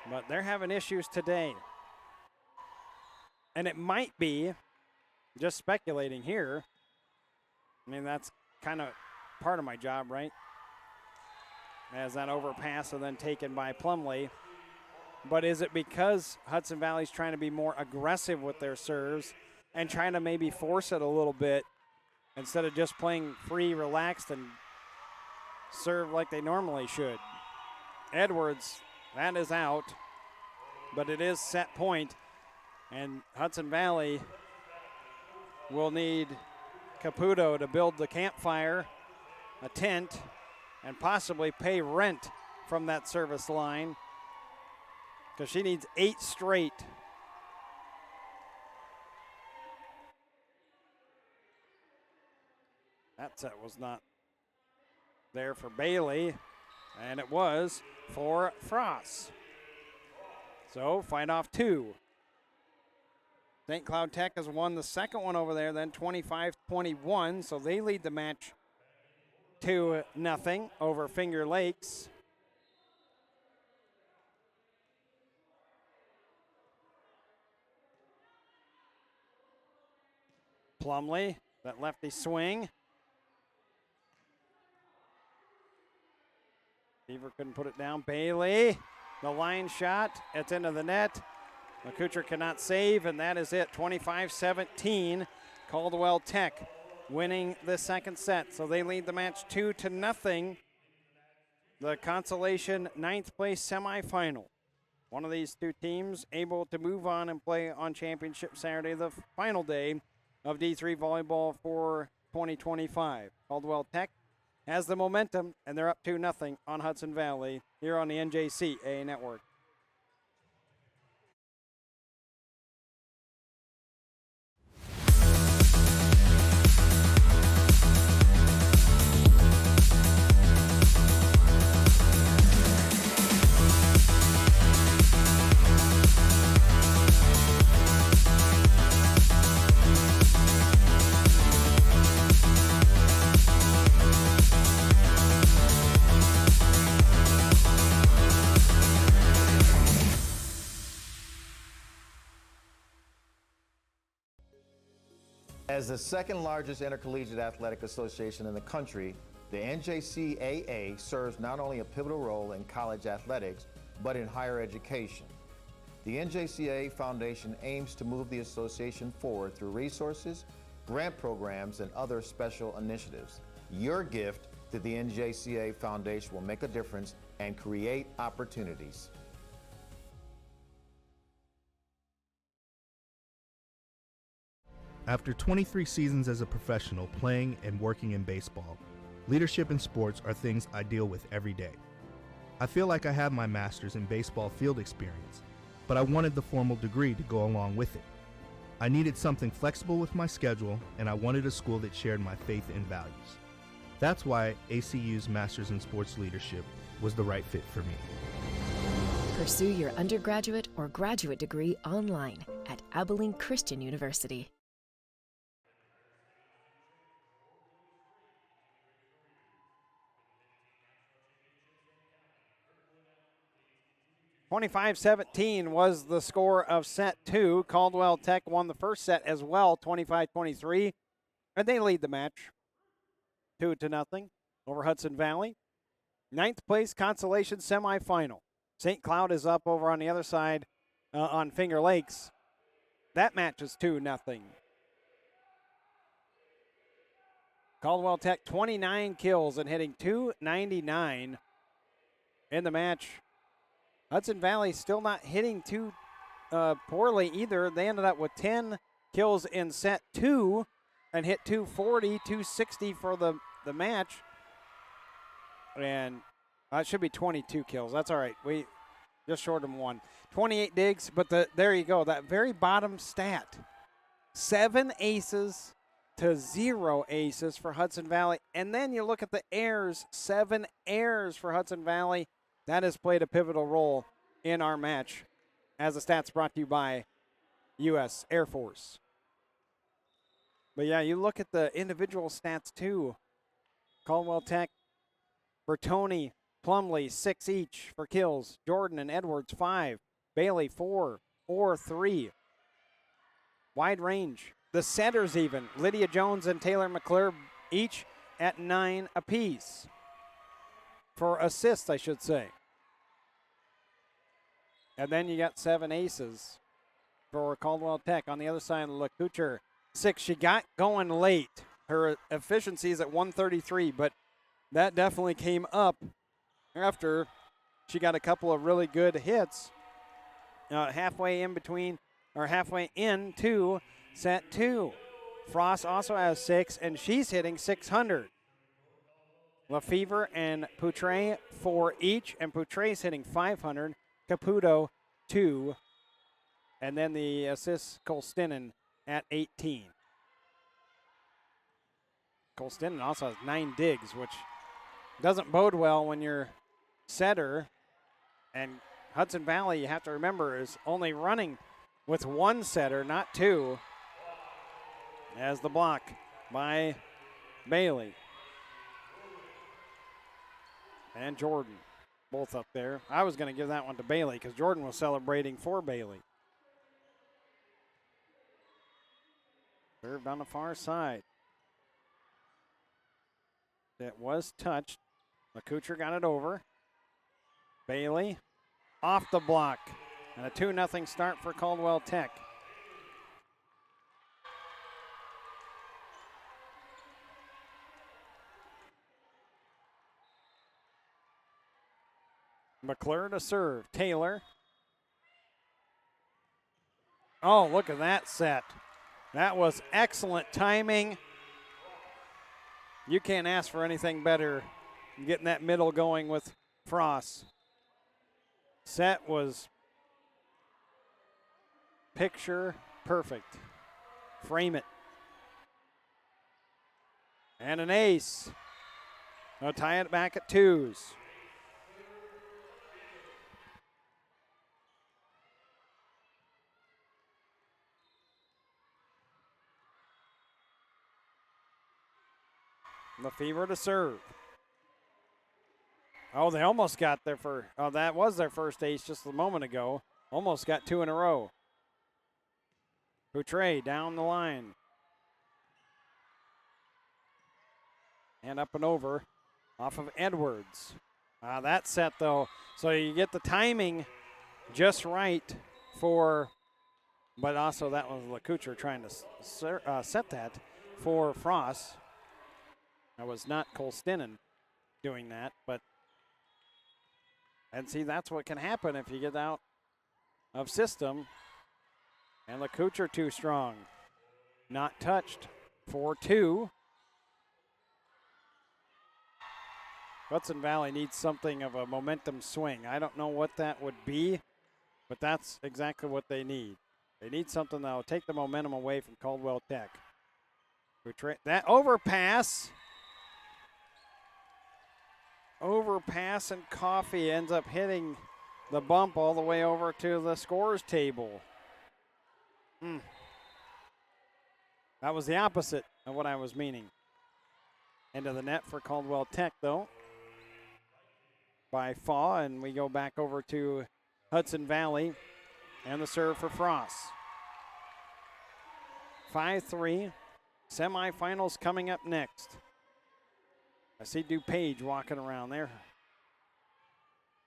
But they're having issues today. And it might be, just speculating here, I mean, that's kind of part of my job, right? As that overpass and then taken by Plumlee. But is it because Hudson Valley's trying to be more aggressive with their serves and trying to maybe force it a little bit instead of just playing free, relaxed, and serve like they normally should? Edwards, that is out, but it is set point, and Hudson Valley will need Caputo to build the campfire, a tent, and possibly pay rent from that service line, because she needs 8 straight. That set was not there for Bailey, and it was for Frost. So fight off 2. St. Cloud Tech has won the second one over there, then 25-21, so they lead the match 2-0 over Finger Lakes. Plumlee, that lefty swing. Beaver couldn't put it down. Bailey, the line shot. It's into the net. McCutcher cannot save, and that is it. 25-17. Caldwell Tech winning the second set. So they lead the match 2-0. The consolation 9th place semifinal. One of these two teams able to move on and play on championship Saturday, the final day of D3 volleyball for 2025. Caldwell Tech has the momentum, and they're up 2-0 on Hudson Valley here on the NJCAA Network. As the second largest intercollegiate athletic association in the country, the NJCAA serves not only a pivotal role in college athletics, but in higher education. The NJCAA Foundation aims to move the association forward through resources, grant programs, and other special initiatives. Your gift to the NJCAA Foundation will make a difference and create opportunities. After 23 seasons as a professional playing and working in baseball, leadership in sports are things I deal with every day. I feel like I have my master's in baseball field experience, but I wanted the formal degree to go along with it. I needed something flexible with my schedule, and I wanted a school that shared my faith and values. That's why ACU's Master's in Sports Leadership was the right fit for me. Pursue your undergraduate or graduate degree online at Abilene Christian University. 25-17 was the score of set 2. Caldwell Tech won the first set as well, 25-23, and they lead the match 2-0 over Hudson Valley. 9th place consolation semifinal. St. Cloud is up over on the other side on Finger Lakes. That match is 2-0. Caldwell Tech 29 kills and hitting .299 in the match. Hudson Valley still not hitting too poorly either. They ended up with 10 kills in set 2 and hit .240, .260 for the match. And it should be 22 kills. That's all right. We just short them one. 28 digs, but there you go. That very bottom stat. 7 aces to 0 aces for Hudson Valley. And then you look at the errors, 7 errors for Hudson Valley. That has played a pivotal role in our match, as the stats brought to you by U.S. Air Force. But yeah, you look at the individual stats too. Caldwell Tech, Bertoni, Plumlee, 6 each for kills. Jordan and Edwards, 5. Bailey, 4. Orr, 3. Wide range. The setters even. Lydia Jones and Taylor McClure each at 9 apiece. For assists, I should say. And then you got 7 aces for Caldwell Tech. On the other side, LeCouture, 6. She got going late. Her efficiency is at 133, but that definitely came up after she got a couple of really good hits halfway into set 2. Frost also has 6, and she's hitting .600. Lefevre and Poutre, 4 each, and Poutre's hitting .500. Caputo, 2. And then the assist, Colstinen at 18. Colstinen also has 9 digs, which doesn't bode well when you're setter. And Hudson Valley, you have to remember, is only running with 1 setter, not 2. As the block by Bailey. And Jordan, both up there. I was going to give that one to Bailey because Jordan was celebrating for Bailey. Served on the far side. It was touched. LeCouture got it over. Bailey off the block. And a 2-0 start for Caldwell Tech. McClure to serve. Taylor. Oh, look at that set. That was excellent timing. You can't ask for anything better than getting that middle going with Frost. Set was picture perfect. Frame it. And an ace. They'll tie it back at 2s. Lefevre to serve. Oh, they almost got their first. Oh, that was their first ace just a moment ago. Almost got 2 in a row. Boutre down the line. And up and over off of Edwards. That set, though. So you get the timing just right for, but also that was LeCouture trying to set that for Frost. That was not Colstinen doing that, but, and see, that's what can happen if you get out of system. And LeCouture too strong. Not touched. 4-2. Hudson Valley needs something of a momentum swing. I don't know what that would be, but that's exactly what they need. They need something that will take the momentum away from Caldwell Tech. That overpass. Overpass, and Coffee ends up hitting the bump all the way over to the scores table. That was the opposite of what I was meaning. Into the net for Caldwell Tech, though, by Faw, and we go back over to Hudson Valley and the serve for Frost. 5-3. Semifinals coming up next. I see DuPage walking around there.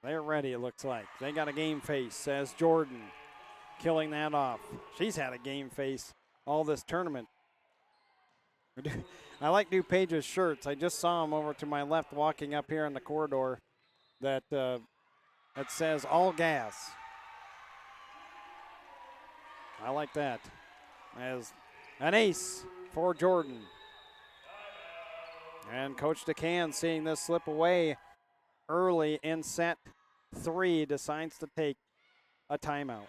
They're ready, it looks like. They got a game face, says Jordan, killing that off. She's had a game face all this tournament. I like DuPage's shirts. I just saw him over to my left walking up here in the corridor that says all gas. I like that. As an ace for Jordan. And Coach DeCan, seeing this slip away early in set 3, decides to take a timeout.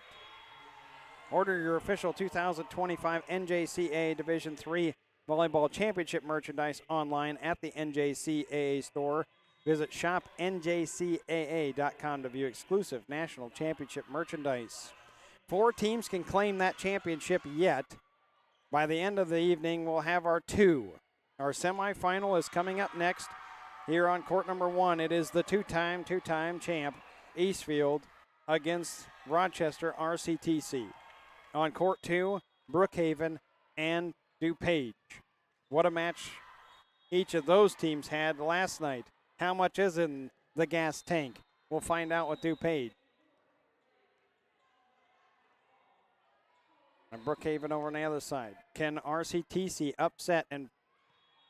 Order your official 2025 NJCAA Division III Volleyball Championship merchandise online at the NJCAA store. Visit shopnjcaa.com to view exclusive national championship merchandise. 4 teams can claim that championship yet. By the end of the evening, we'll have our 2. Our semifinal is coming up next here on court number 1. It is the two-time champ Eastfield against Rochester RCTC. On court 2, Brookhaven and DuPage. What a match each of those teams had last night. How much is in the gas tank? We'll find out with DuPage. And Brookhaven over on the other side. Can RCTC upset and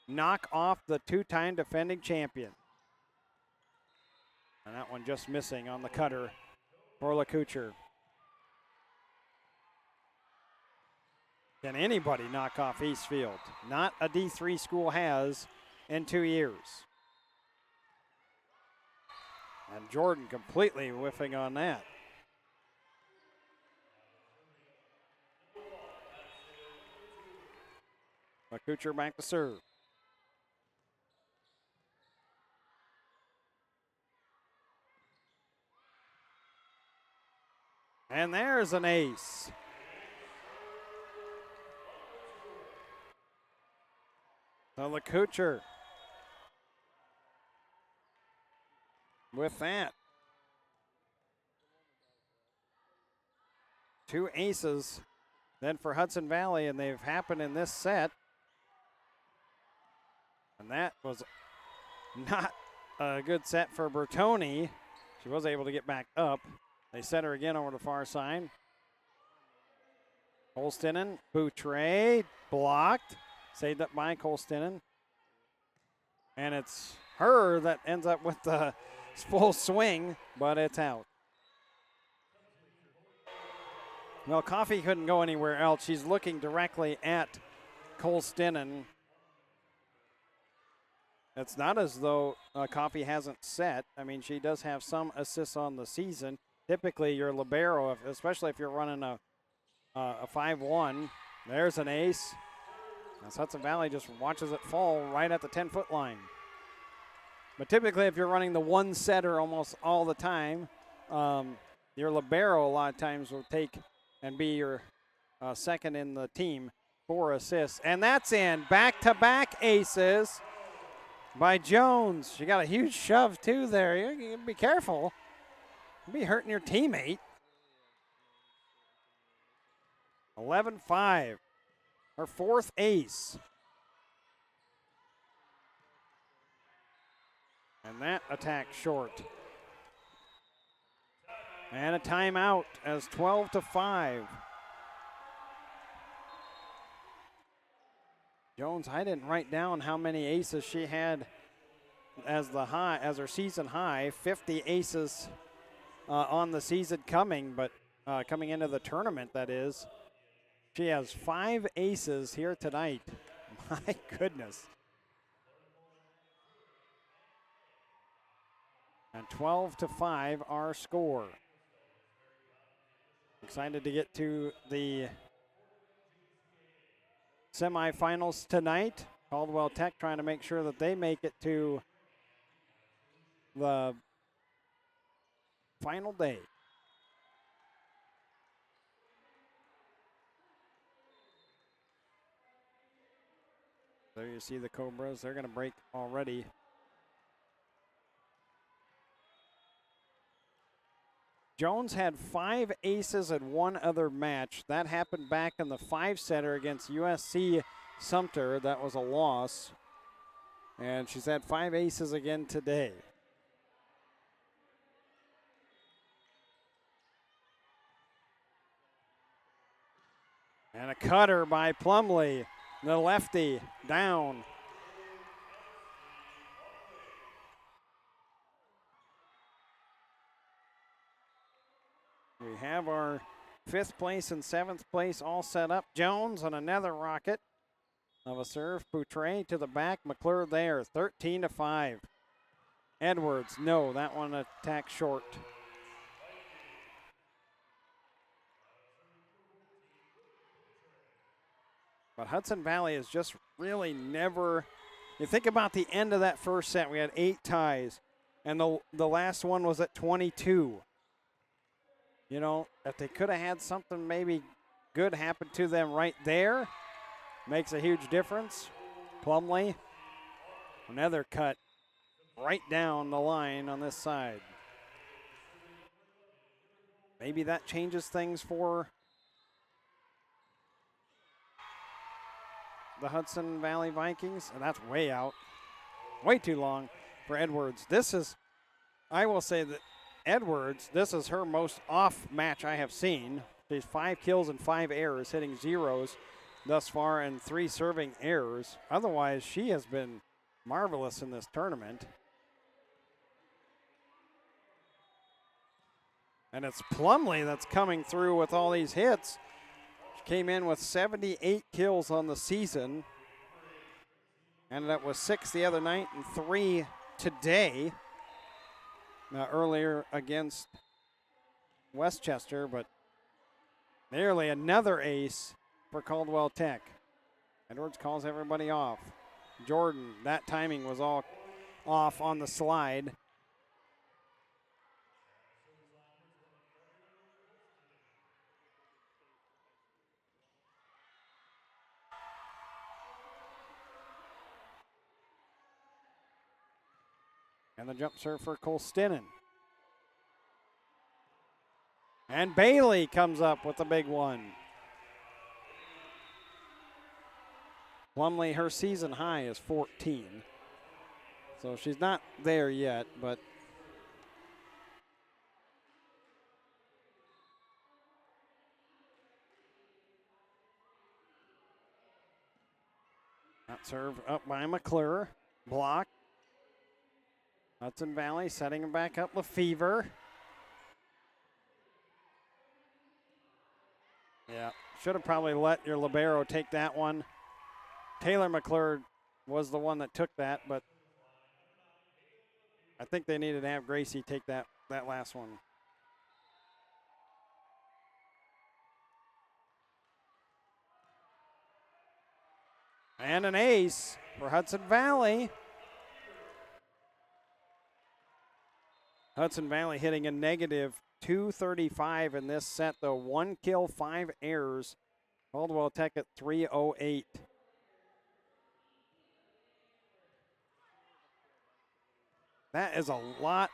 knock off the 2-time defending champion? And that one just missing on the cutter for LeCouture. Can anybody knock off Eastfield? Not a D3 school has in 2 years. And Jordan completely whiffing on that. LeCouture back to serve. And there's an ace. So LeCouture with that. 2 aces than for Hudson Valley, and they've happened in this set. And that was not a good set for Bertoni. She was able to get back up. They set her again over the far side. Colstinen, Boutre, blocked. Saved up by Colstinen. And it's her that ends up with the full swing, but it's out. Well, Coffey couldn't go anywhere else. She's looking directly at Colstinen. It's not as though Coffey hasn't set. I mean, she does have some assists on the season. Typically, your libero, especially if you're running a 5-1, there's an ace. As Hudson Valley just watches it fall right at the 10-foot line. But typically, if you're running the one-setter almost all the time, your libero a lot of times will take and be your second in the team for assists. And that's in. Back-to-back aces by Jones. She got a huge shove, too, there. You gotta be careful. You'll be hurting your teammate. 11-5. Her fourth ace. And that attack short. And a timeout as 12-5. Jones, I didn't write down how many aces she had as her season high. 50 aces on the season coming, but coming into the tournament, that is. She has 5 aces here tonight. My goodness. And 12-5 our score. Excited to get to the semifinals tonight. Caldwell Tech trying to make sure that they make it to the final day. There you see the Cobras. They're going to break already. Jones had 5 aces in one other match. That happened back in the 5-setter against USC Sumter. That was a loss. And she's had 5 aces again today. And a cutter by Plumley. The lefty down. We have our 5th place and 7th place all set up. Jones on another rocket of a serve. Boutre to the back. McClure there. 13-5. Edwards, no, that one attack short. But Hudson Valley is just really never. You think about the end of that first set, we had 8 ties, and the last one was at 22. You know, if they could have had something maybe good happen to them right there, makes a huge difference. Plumley, another cut right down the line on this side. Maybe that changes things for the Hudson Valley Vikings, and that's way out. Way too long for Edwards. I will say that Edwards, this is her most off match I have seen. She's 5 kills and 5 errors, hitting zeros thus far and 3 serving errors. Otherwise, she has been marvelous in this tournament. And it's Plumley that's coming through with all these hits. She came in with 78 kills on the season. Ended up with 6 the other night and 3 today. Earlier against Westchester, but nearly another ace for Caldwell Tech. Edwards calls everybody off. Jordan, that timing was all off on the slide. And the jump serve for Colstinen. And Bailey comes up with the big one. Plumlee, her season high is 14. So she's not there yet, but that serve up by McClure. Block. Hudson Valley setting him back up. Lefevre. Yeah, should have probably let your libero take that one. Taylor McClure was the one that took that, but I think they needed to have Gracie take that last one. And an ace for Hudson Valley. Hudson Valley hitting a negative 235 in this set, though. 1 kill, 5 errors. Caldwell Tech at 308. That is a lot.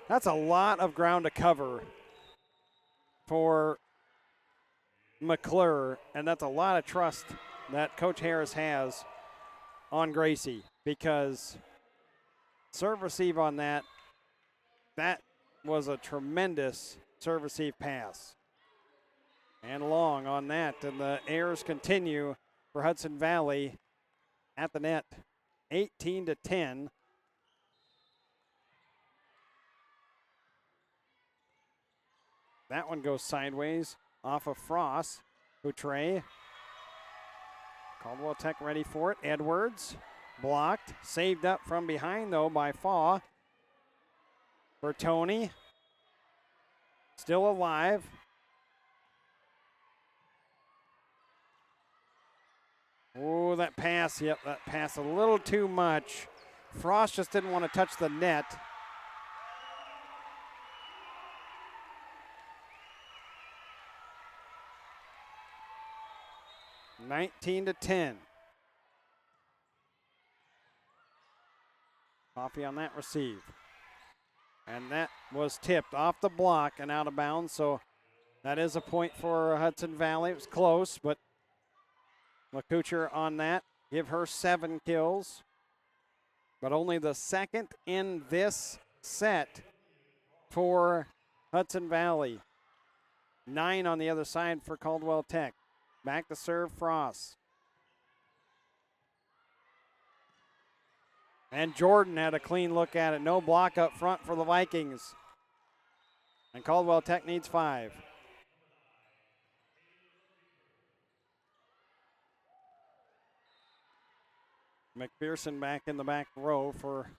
That's a lot of ground to cover for McClure, and that's a lot of trust that Coach Harris has on Gracie, because serve receive on that was a tremendous serve receive pass. And long on that, and the errors continue for Hudson Valley at the net. 18-10. That one goes sideways off of Frost. Boutre. Caldwell Tech ready for it. Edwards blocked. Saved up from behind, though, by Faw. Bertoni still alive. Oh, that pass. Yep, that pass a little too much. Frost just didn't want to touch the net. (19-10). Coffee on that receive. And that was tipped off the block and out of bounds, so that is a point for Hudson Valley. It was close, but LaCouture on that. Give her 7 kills, but only the second in this set for Hudson Valley. 9 on the other side for Caldwell Tech. Back to serve Frost. And Jordan had a clean look at it. No block up front for the Vikings. And Caldwell Tech needs 5. McPherson back in the back row for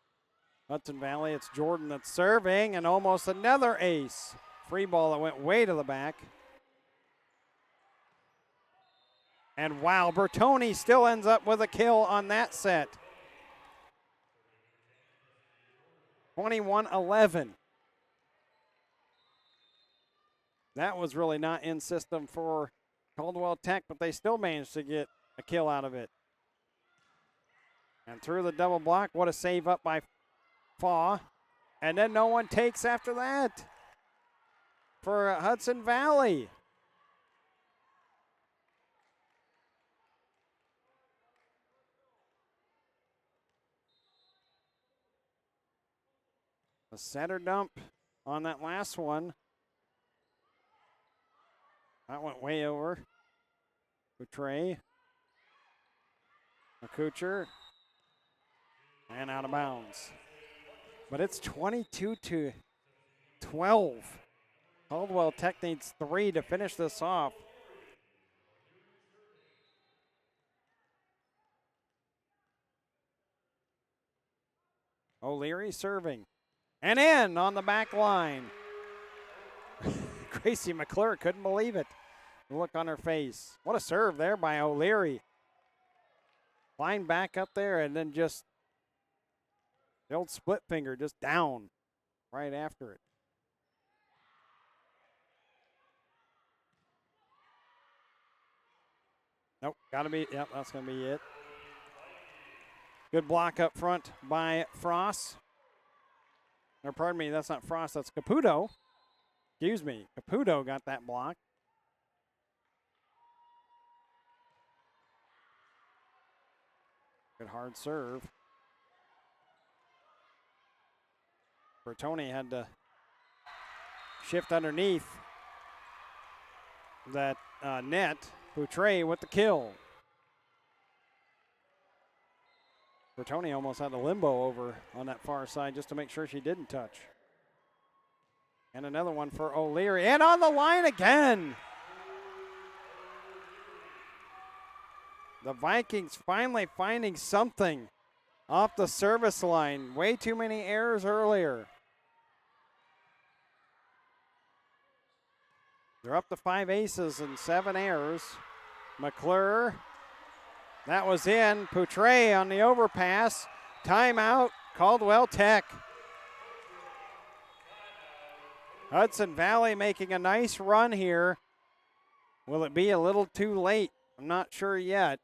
Hudson Valley. It's Jordan that's serving, and almost another ace. Free ball that went way to the back. And wow, Bertoni still ends up with a kill on that set. 21-11. That was really not in system for Caldwell Tech, but they still managed to get a kill out of it. And through the double block, what a save up by Faw. And then no one takes after that for Hudson Valley. A center dump on that last one. That went way over. Boutre. McCouture. And out of bounds. But it's 22-12. Caldwell Tech needs 3 to finish this off. O'Leary serving. And in on the back line. Gracie McClure couldn't believe it. The look on her face. What a serve there by O'Leary. Line back up there and then just the old split finger just down right after it. Nope, gotta be, yep, that's gonna be it. Good block up front by Frost. Or pardon me, that's not Frost, that's Caputo. Excuse me, Caputo got that block. Good hard serve. Bertoni had to shift underneath that net. Boutre with the kill. Bertoni almost had a limbo over on that far side just to make sure she didn't touch. And another one for O'Leary. And on the line again. The Vikings finally finding something off the service line. Way too many errors earlier. They're up to 5 aces and 7 errors. McClure. That was in. Poutre on the overpass. Timeout. Caldwell Tech. Hudson Valley making a nice run here. Will it be a little too late? I'm not sure yet.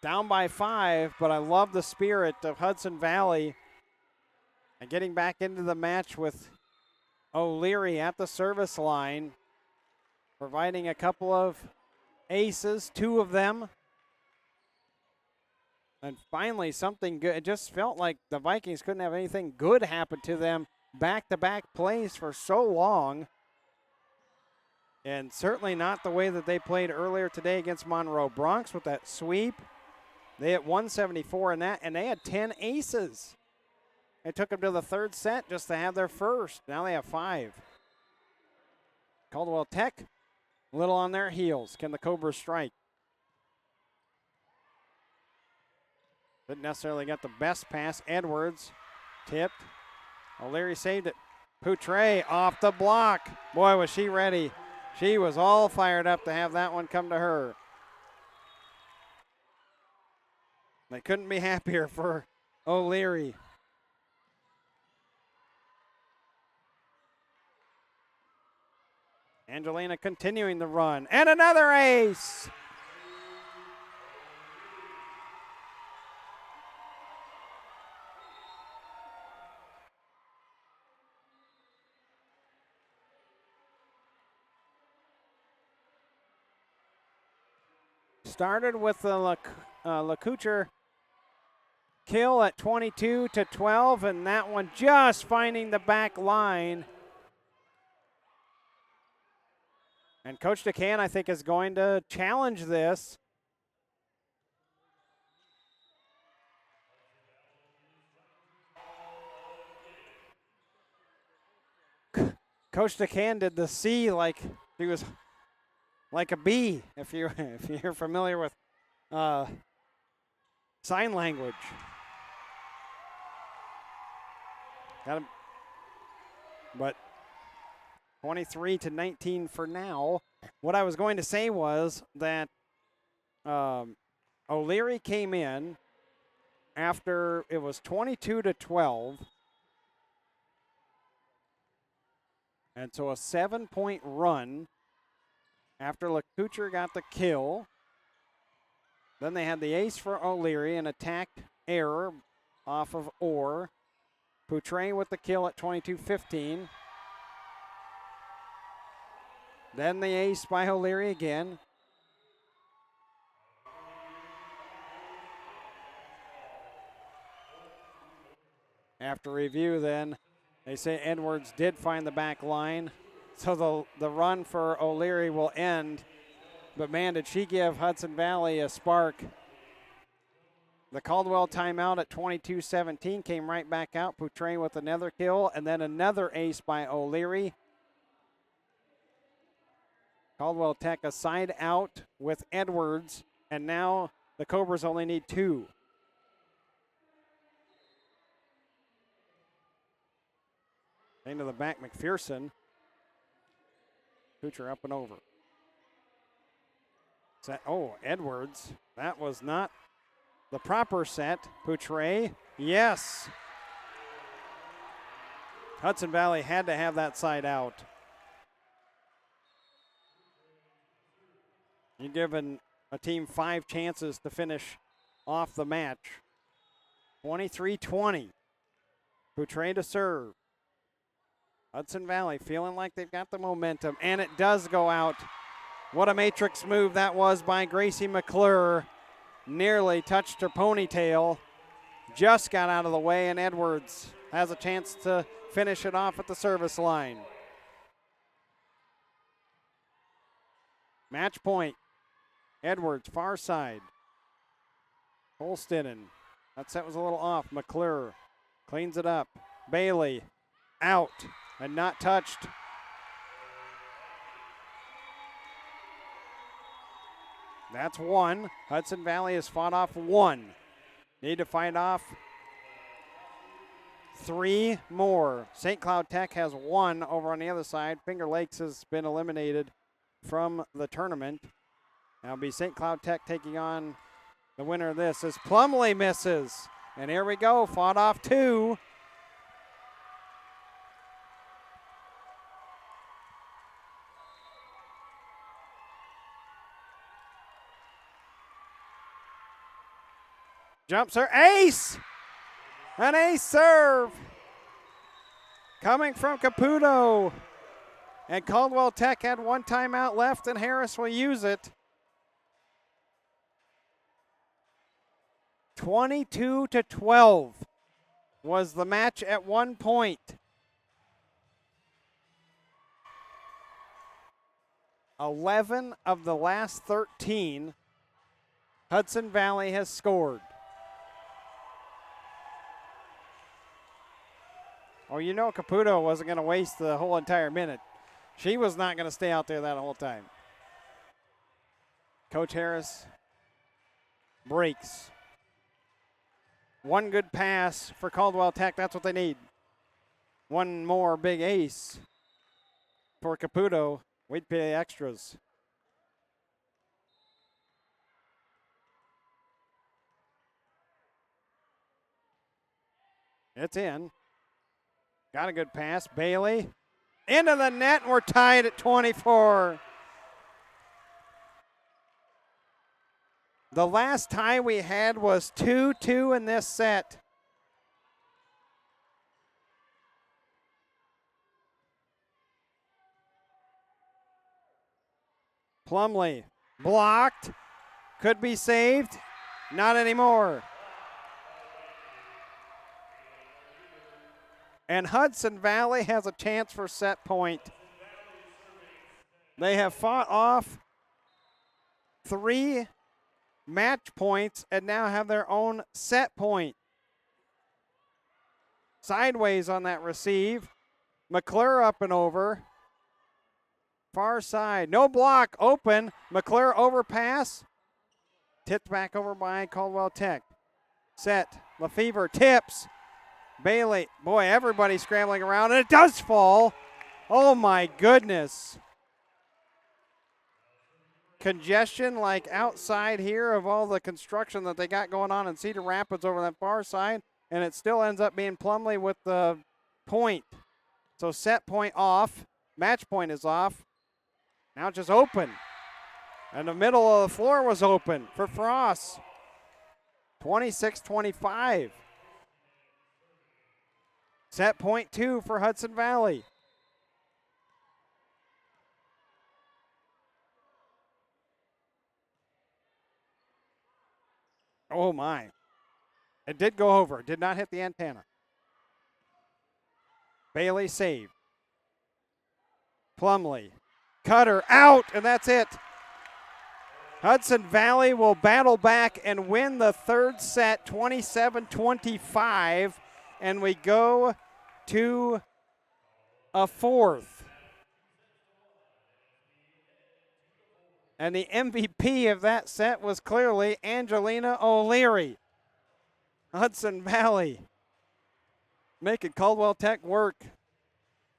Down by 5, but I love the spirit of Hudson Valley and getting back into the match with O'Leary at the service line, providing a couple of aces, 2 of them. And finally something good. It just felt like the Vikings couldn't have anything good happen to them back-to-back plays for so long. And certainly not the way that they played earlier today against Monroe Bronx with that sweep. They had 174 in that, and they had 10 aces. It took them to the 3rd set just to have their first. Now they have 5. Caldwell Tech, a little on their heels. Can the Cobras strike? Didn't necessarily get the best pass. Edwards tipped. O'Leary saved it. Poutre off the block. Boy, was she ready. She was all fired up to have that one come to her. They couldn't be happier for O'Leary. Angelina continuing the run. And another ace. Started with the LeCouture kill at 22-12, and that one just finding the back line. And Coach DeCan, I think, is going to challenge this. Coach DeCan did the C like he was like a bee, if you're familiar with sign language. Got him. But 23-19 for now. What I was going to say was that O'Leary came in after it was 22-12. And so a 7-point run after LeCouture got the kill. Then they had the ace for O'Leary, an attack error off of Orr. Poutre with the kill at 22-15. Then the ace by O'Leary again. After review then, they say Edwards did find the back line. So the run for O'Leary will end. But man, did she give Hudson Valley a spark. The Caldwell timeout at 22-17 came right back out. Poutre with another kill and then another ace by O'Leary. Caldwell Tech a side out with Edwards, and now the Cobras only need 2. Into the back, McPherson. Couture up and over. Set. Oh, Edwards. That was not the proper set. Poutre. Yes. Hudson Valley had to have that side out. You're giving a team 5 chances to finish off the match. 23-20. Poutre to serve. Hudson Valley feeling like they've got the momentum, and it does go out. What a matrix move that was by Gracie McClure. nearly touched her ponytail. Just got out of the way, and Edwards has a chance to finish it off at the service line. Match point. Edwards, far side. Holstetten. That set was a little off. McClure cleans it up. Bailey out and not touched. That's one. Hudson Valley has fought off one. Need to fight off 3 more. St. Cloud Tech has 1 over on the other side. Finger Lakes has been eliminated from the tournament. Now it'll be St. Cloud Tech taking on the winner of this as Plumley misses. And here we go, fought off 2. Jumps her, ace! An ace serve coming from Caputo. And Caldwell Tech had 1 timeout left, and Harris will use it. 22-12 was the match at 1 point. 11 of the last 13, Hudson Valley has scored. Oh, you know Caputo wasn't going to waste the whole entire minute. She was not going to stay out there that whole time. Coach Harris breaks. 1 good pass for Caldwell Tech. That's what they need. 1 more big ace for Caputo. We'd pay extras. It's in. Got a good pass. Bailey into the net. We're tied at 24. The last tie we had was 2-2 in this set. Plumley blocked. Could be saved. Not anymore. And Hudson Valley has a chance for set point. They have fought off 3 match points and now have their own set point. Sideways on that receive. McClure up and over. Far side. No block. Open. McClure overpass. Tipped back over by Caldwell Tech. Set. Lefevre tips. Bailey, boy, everybody's scrambling around, and it does fall. Oh, my goodness. Congestion like outside here of all the construction that they got going on in Cedar Rapids over that far side, and it still ends up being Plumley with the point. So set point off, match point is off. Now just open. And the middle of the floor was open for Frost. 26-25. Set point 2 for Hudson Valley. Oh my. It did go over. Did not hit the antenna. Bailey saved. Plumley. Cutter out, and that's it. Hudson Valley will battle back and win the 3rd set 27-25. And we go to a 4th. And the MVP of that set was clearly Angelina O'Leary. Hudson Valley making Caldwell Tech work.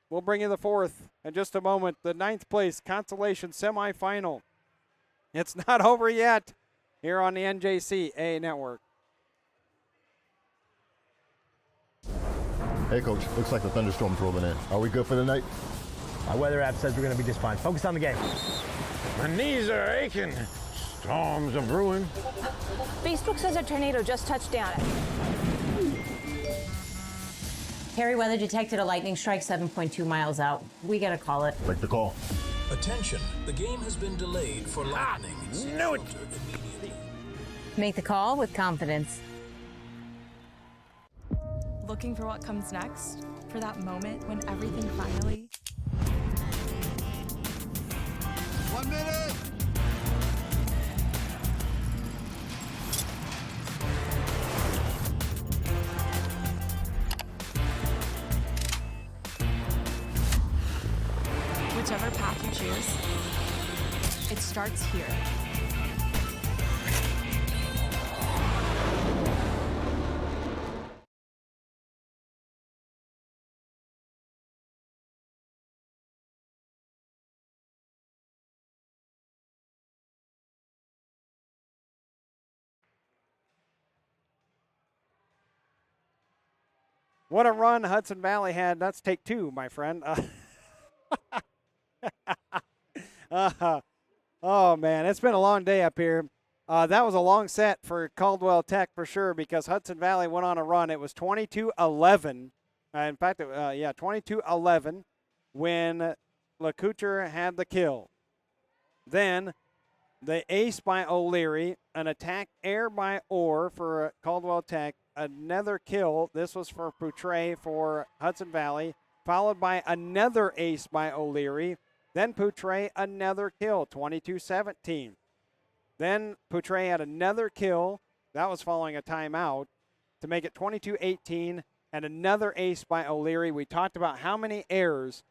We'll bring you the 4th in just a moment. The 9th place consolation semifinal. It's not over yet here on the NJCAA Network. Hey, Coach. Looks like the thunderstorm's rolling in. Are we good for the night? My weather app says we're going to be just fine. Focus on the game. My knees are aching. Storms are brewing. Facebook says a tornado just touched down. Harry weather detected a lightning strike 7.2 miles out. We got to call it. Like the call. Attention, the game has been delayed for lightning. Knew it. Make the call with confidence. Looking for what comes next? For that moment when everything finally... 1 minute! Whichever path you choose, it starts here. What a run Hudson Valley had. That's take two, my friend. Oh, man, it's been a long day up here. That was a long set for Caldwell Tech for sure because Hudson Valley went on a run. It was 22-11. In fact, 22-11 when LeCouture had the kill. Then the ace by O'Leary, an attack air by Orr for Caldwell Tech, another kill. This was for Poutre for Hudson Valley, followed by another ace by O'Leary. Then Poutre, another kill, 22-17. Then Poutre had another kill. That was following a timeout to make it 22-18, and another ace by O'Leary. We talked about how many errors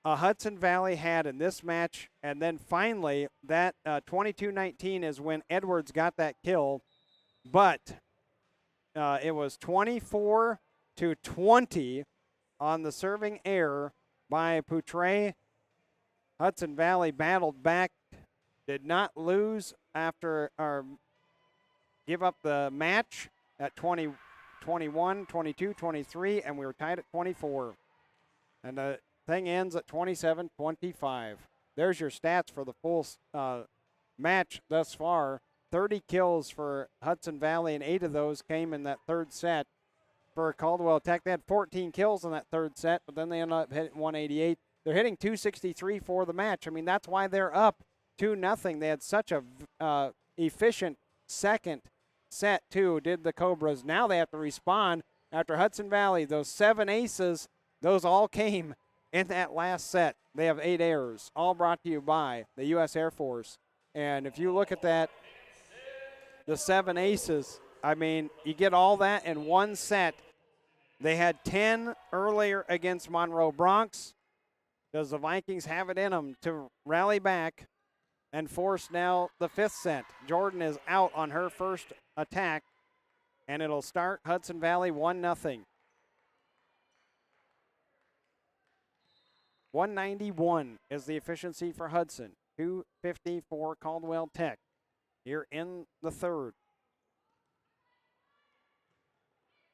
Hudson Valley had in this match, and then finally that 22-19 is when Edwards got that kill, but it was 24-20 on the serving error by Poutre. Hudson Valley battled back, did not lose after or give up the match at 20, 21, 22, 23, and we were tied at 24. And the thing ends at 27-25. There's your stats for the full match thus far. 30 kills for Hudson Valley, and 8 of those came in that third set. For Caldwell Tech, they had 14 kills in that third set, but then they ended up hitting 188. They're hitting 263 for the match. I mean, that's why they're up 2-0. They had such a efficient second set, too, did the Cobras. Now they have to respond after Hudson Valley. Those 7 aces, those all came in that last set. They have 8 errors, all brought to you by the U.S. Air Force. And if you look at that, the 7 aces, I mean, you get all that in one set. They had 10 earlier against Monroe Bronx. Does the Vikings have it in them to rally back and force now the 5th set? Jordan is out on her first attack, and it'll start Hudson Valley 1-0. 191 is the efficiency for Hudson. 250 for Caldwell Tech here in the third.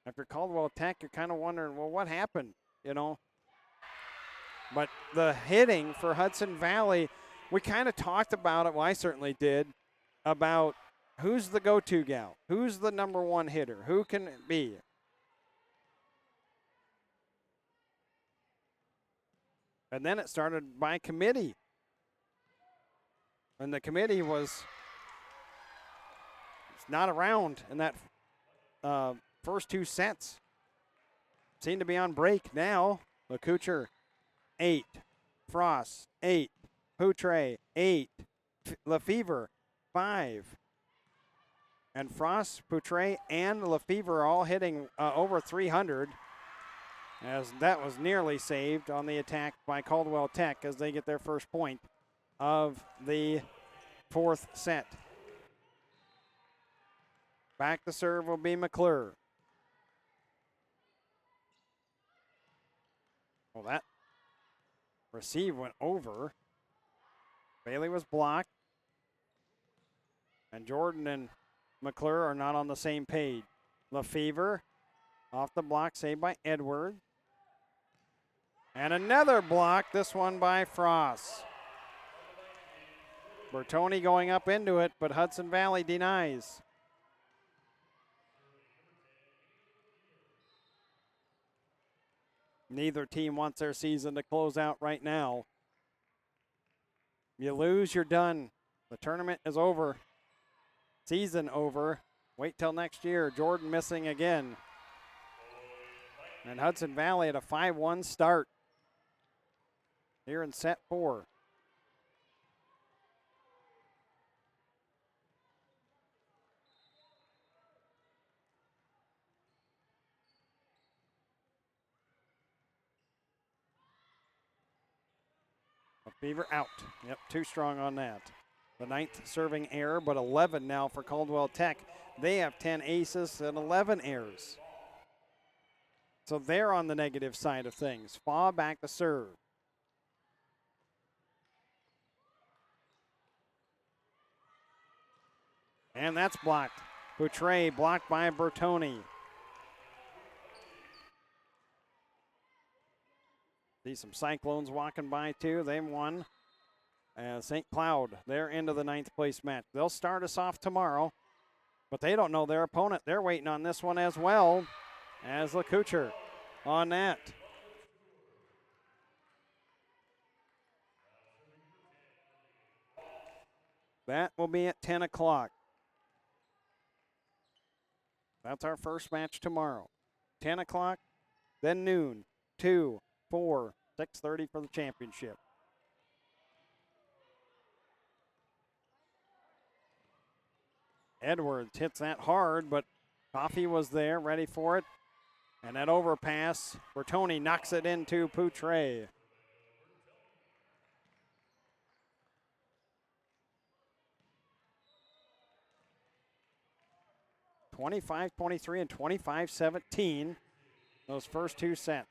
After Caldwell Tech, you're kind of wondering, well, what happened, you know? But the hitting for Hudson Valley, we kind of talked about it, well, I certainly did, about who's the go-to gal, who's the number one hitter, who can it be? And then it started by committee. And the committee was not around in that first 2 sets. Seemed to be on break now. LeCouture, 8. Frost, 8. Poutre, 8. Lefevre, 5. And Frost, Poutre, and Lefevre all hitting over 300. As that was nearly saved on the attack by Caldwell Tech as they get their first point of the 4th set. Back to serve will be McClure. Well, that receive went over. Bailey was blocked. And Jordan and McClure are not on the same page. Lefevre off the block, saved by Edward. And another block, this one by Frost. Bertoni going up into it, but Hudson Valley denies. Neither team wants their season to close out right now. You lose, you're done. The tournament is over. season over. Wait till next year. Jordan missing again. And Hudson Valley at a 5-1 start here in set 4. Beaver out. Yep, too strong on that. The 9th serving error, but 11 now for Caldwell Tech. They have 10 aces and 11 errors. So they're on the negative side of things. Faw back to serve. And that's blocked. Boutre blocked by Bertoni. See some Cyclones walking by too. They won. St. Cloud, they're into the 9th place match. They'll start us off tomorrow, but they don't know their opponent. They're waiting on this one as well as LeCouture on that. That will be at 10 o'clock. That's our first match tomorrow. 10 o'clock, then noon, 2, 4, 6:30 for the championship. Edwards hits that hard, but Coffey was there, ready for it. And that overpass, Bertoni knocks it into Poutre. (25-23) and 25-17, those first 2 sets.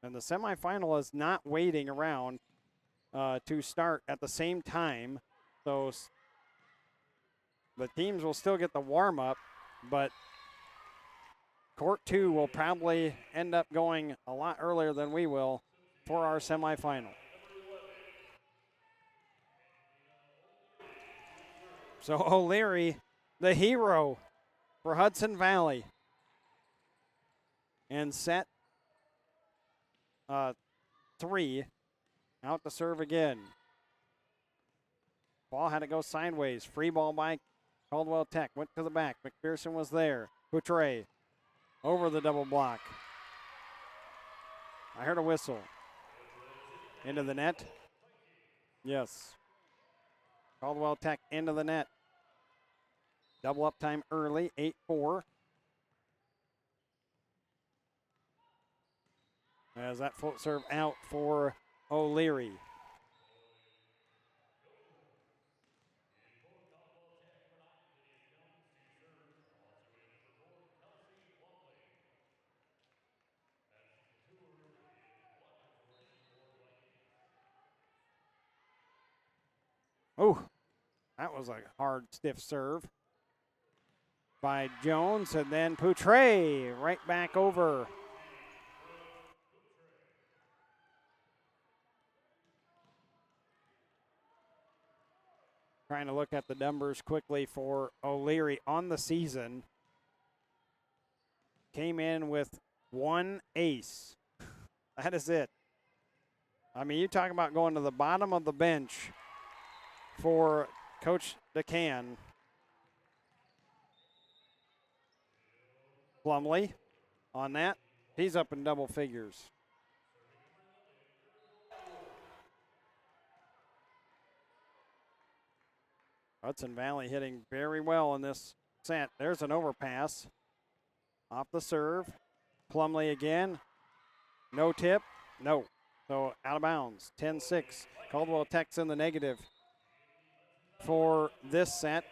And the semifinal is not waiting around to start at the same time. So the teams will still get the warm-up, but Court 2 will probably end up going a lot earlier than we will for our semifinal. So O'Leary, the hero for Hudson Valley. And set 3, out to serve again. Ball had to go sideways. Free ball by Caldwell Tech. Went to the back. McPherson was there. Poutre over the double block. I heard a whistle. Into the net. Yes. Caldwell Tech into the net. Double up time early, 8-4. As that float serve out for O'Leary. Oh, that was a hard, stiff serve by Jones, and then Poutre right back over. Trying to look at the numbers quickly for O'Leary on the season. Came in with 1 ace. That is it. I mean, you talk about going to the bottom of the bench for Coach DeCan. Plumley on that. He's up in double figures. Hudson Valley hitting very well in this set. There's an overpass. Off the serve. Plumley again. No tip. No. So out of bounds. 10-6. Caldwell Tech's in the negative for this set.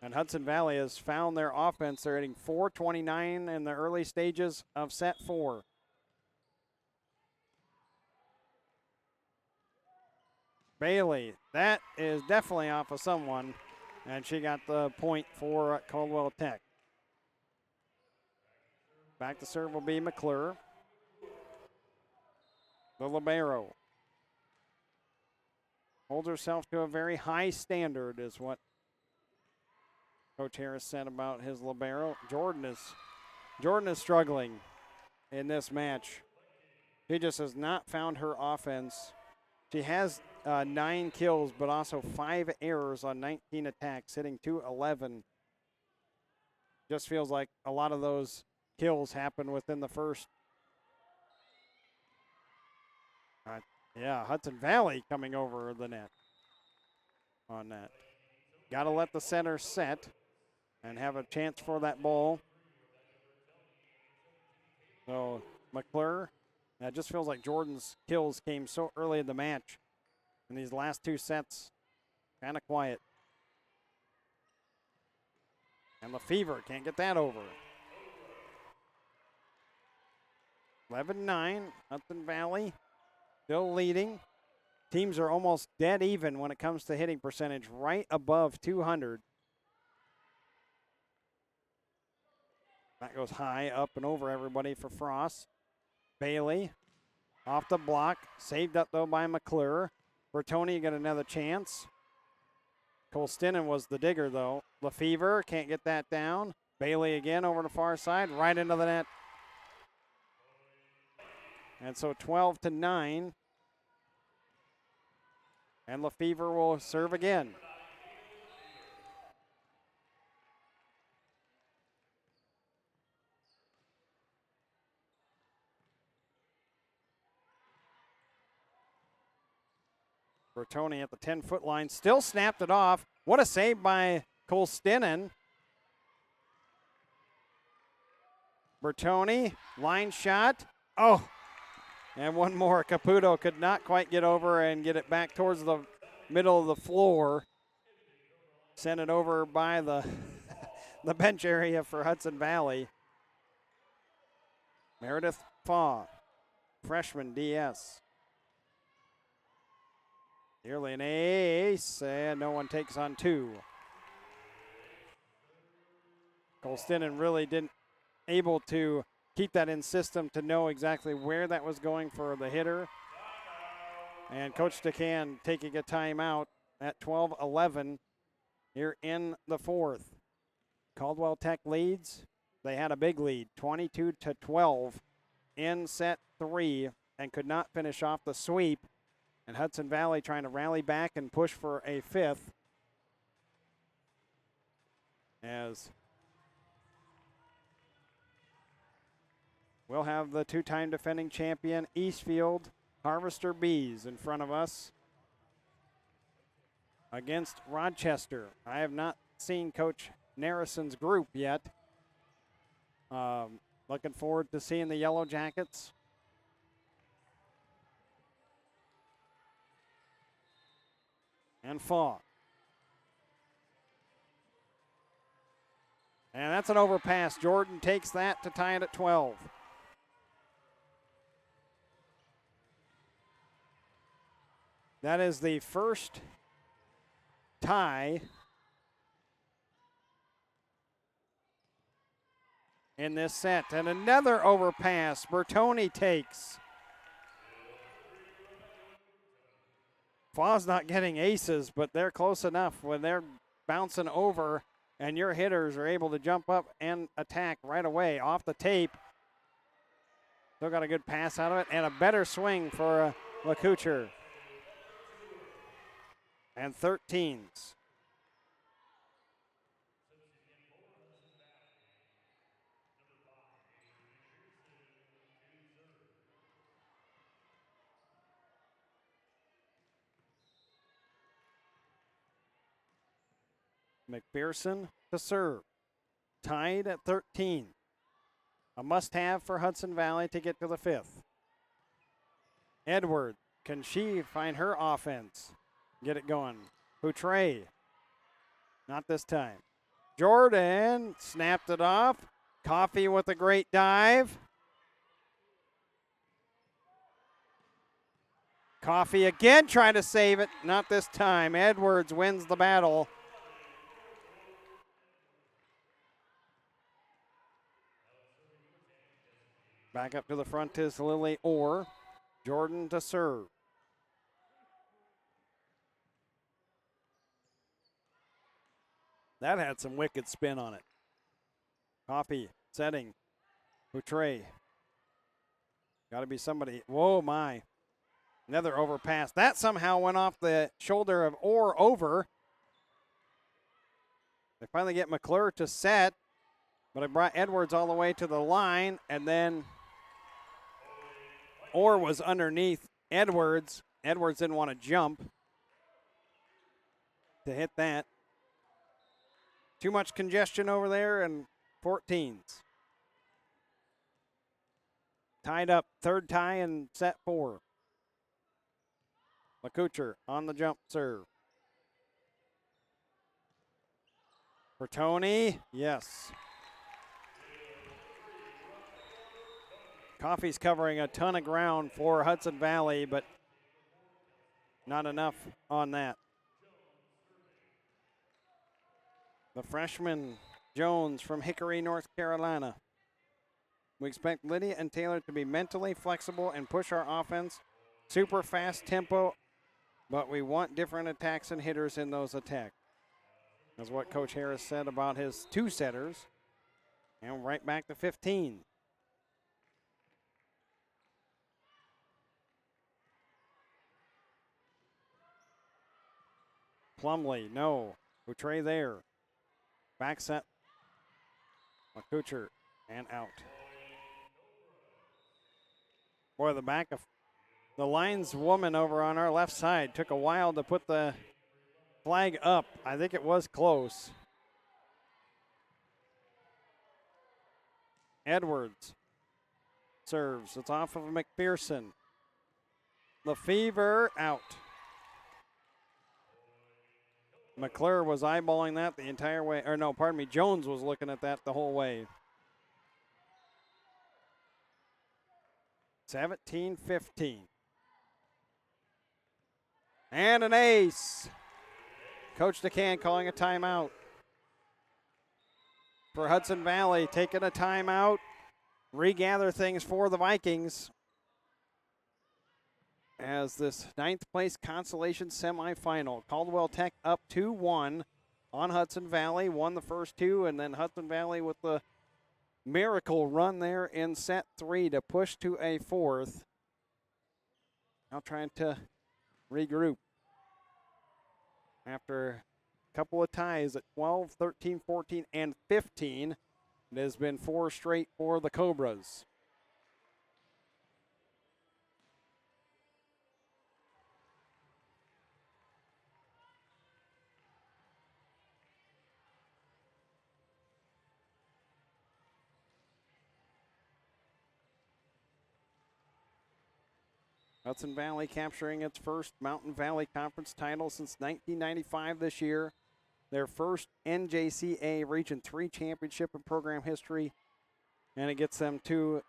And Hudson Valley has found their offense. They're hitting .429 in the early stages of set 4. Bailey, that is definitely off of someone, and she got the point for Caldwell Tech. Back to serve will be McClure. The libero holds herself to a very high standard is what Coach Harris said about his libero. Jordan is struggling in this match. She just has not found her offense. She has 9 kills, but also 5 errors on 19 attacks, hitting .211. Just feels like a lot of those kills happen within the first. Yeah, Hudson Valley coming over the net on that. Got to let the center set and have a chance for that ball. So McClure, it just feels like Jordan's kills came so early in the match. And these last 2 sets, kind of quiet. And Lefevre can't get that over. 11-9, Hudson Valley still leading. Teams are almost dead even when it comes to hitting percentage, right above 200. That goes high, up and over everybody for Frost. Bailey off the block, saved up though by McClure. Bertoni got another chance. Colstinen was the digger though. Lefevre can't get that down. Bailey again over the far side, right into the net. And so 12-9. And Lefevre will serve again. Bertoni at the 10-foot line, still snapped it off. What a save by Colstinen. Bertoni, line shot. Oh, and one more. Caputo could not quite get over and get it back towards the middle of the floor. Sent it over by the, the bench area for Hudson Valley. Meredith Faw, freshman DS. Nearly an ace, and no one takes on 2. Colstinen really didn't able to keep that in system to know exactly where that was going for the hitter. And Coach DeCan taking a timeout at 12-11 here in the 4th. Caldwell Tech leads. They had a big lead, 22-12 in set 3, and could not finish off the sweep. And Hudson Valley trying to rally back and push for a 5th. As we'll have the 2-time defending champion Eastfield Harvester Bees in front of us against Rochester. I have not seen Coach Narrison's group yet. Looking forward to seeing the Yellow Jackets. And Faw. And that's an overpass. Jordan takes that to tie it at 12. That is the first tie in this set. And another overpass. Bertoni takes. Faw's not getting aces, but they're close enough when they're bouncing over and your hitters are able to jump up and attack right away off the tape. Still got a good pass out of it and a better swing for LeCouture. And 13s. McPherson to serve. Tied at 13. A must-have for Hudson Valley to get to the 5th. Edward, can she find her offense? Get it going. Poutre. Not this time. Jordan snapped it off. Coffee with a great dive. Coffee again trying to save it. Not this time. Edwards wins the battle. Back up to the front is Lily Orr. Jordan to serve. That had some wicked spin on it. Coffee setting. Poutre. Got to be somebody. Whoa, my. Another overpass. That somehow went off the shoulder of Orr over. They finally get McClure to set, but it brought Edwards all the way to the line, and then Orr was underneath Edwards. Edwards didn't want to jump to hit that. Too much congestion over there, and 14s. Tied up, third tie in set 4. McCutcher on the jump serve. For Tony, yes. Coffey's covering a ton of ground for Hudson Valley, but not enough on that. The freshman Jones from Hickory, North Carolina. We expect Lydia and Taylor to be mentally flexible and push our offense. Super fast tempo, but we want different attacks and hitters in those attacks. That's what Coach Harris said about his 2 setters. And right back to 15. Plumley, no. Boutre there. Back set. McCutcher and out. Boy, the lineswoman over on our left side took a while to put the flag up. I think it was close. Edwards serves. It's off of McPherson. LeFever out. McClure was eyeballing that the entire way. Or no, pardon me. Jones was looking at that the whole way. 17-15. And an ace. Coach DeCan calling a timeout. For Hudson Valley, taking a timeout. Regather things for the Vikings. As this 9th place consolation semifinal. Caldwell Tech up 2-1 on Hudson Valley. Won the first 2, and then Hudson Valley with the miracle run there in set 3 to push to a 4th. Now trying to regroup after a couple of ties at 12, 13, 14, and 15. It has been 4 straight for the Cobras. Hudson Valley capturing its first Mountain Valley Conference title since 1995 this year. Their first NJCA Region 3 championship in program history. And it gets them to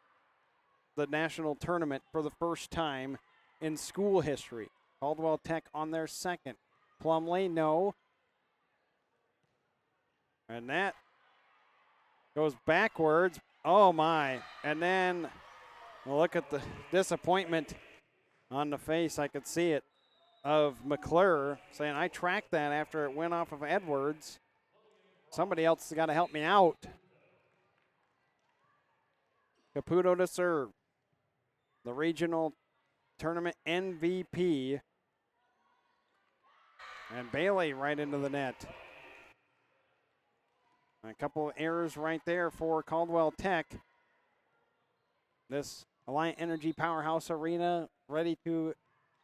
the national tournament for the first time in school history. Caldwell Tech on their second. Plumley, no. And that goes backwards. Oh, my. And then look at the disappointment on the face. I could see it of McClure saying, I tracked that after it went off of Edwards. Somebody else has got to help me out. Caputo to serve. The regional tournament MVP. And Bailey right into the net. A couple of errors right there for Caldwell Tech. This Alliant Energy Powerhouse Arena ready to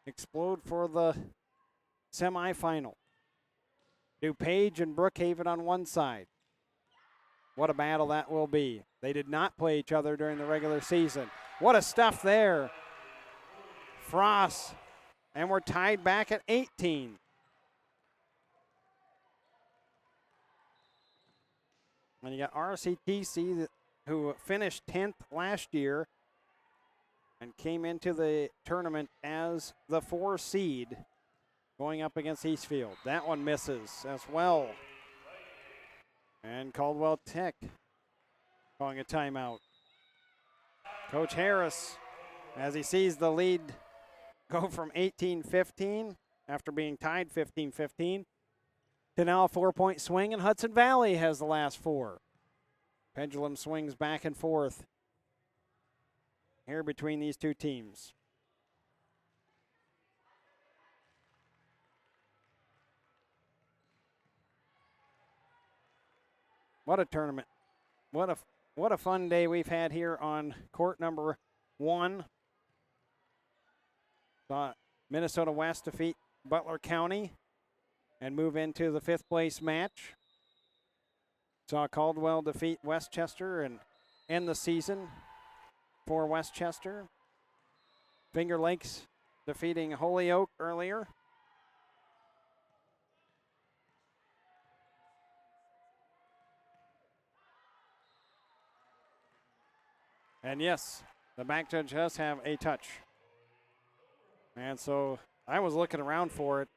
explode for the semifinal. DuPage and Brookhaven on one side. What a battle that will be. They did not play each other during the regular season. What a stuff there. Frost. And we're tied back at 18. And you got RCTC who finished 10th last year and came into the tournament as the 4 seed going up against Eastfield. That one misses as well. And Caldwell Tech calling a timeout. Coach Harris, as he sees the lead go from 18-15 after being tied 15-15 to now a 4-point swing, and Hudson Valley has the last 4. Pendulum swings back and forth here between these two teams. What a tournament. What a fun day we've had here on court number 1. Saw Minnesota West defeat Butler County and move into the 5th place match. Saw Caldwell defeat Westchester and end the season for Westchester. Finger Lakes defeating Holyoke earlier. And yes, the back judge does have a touch. And so I was looking around for it.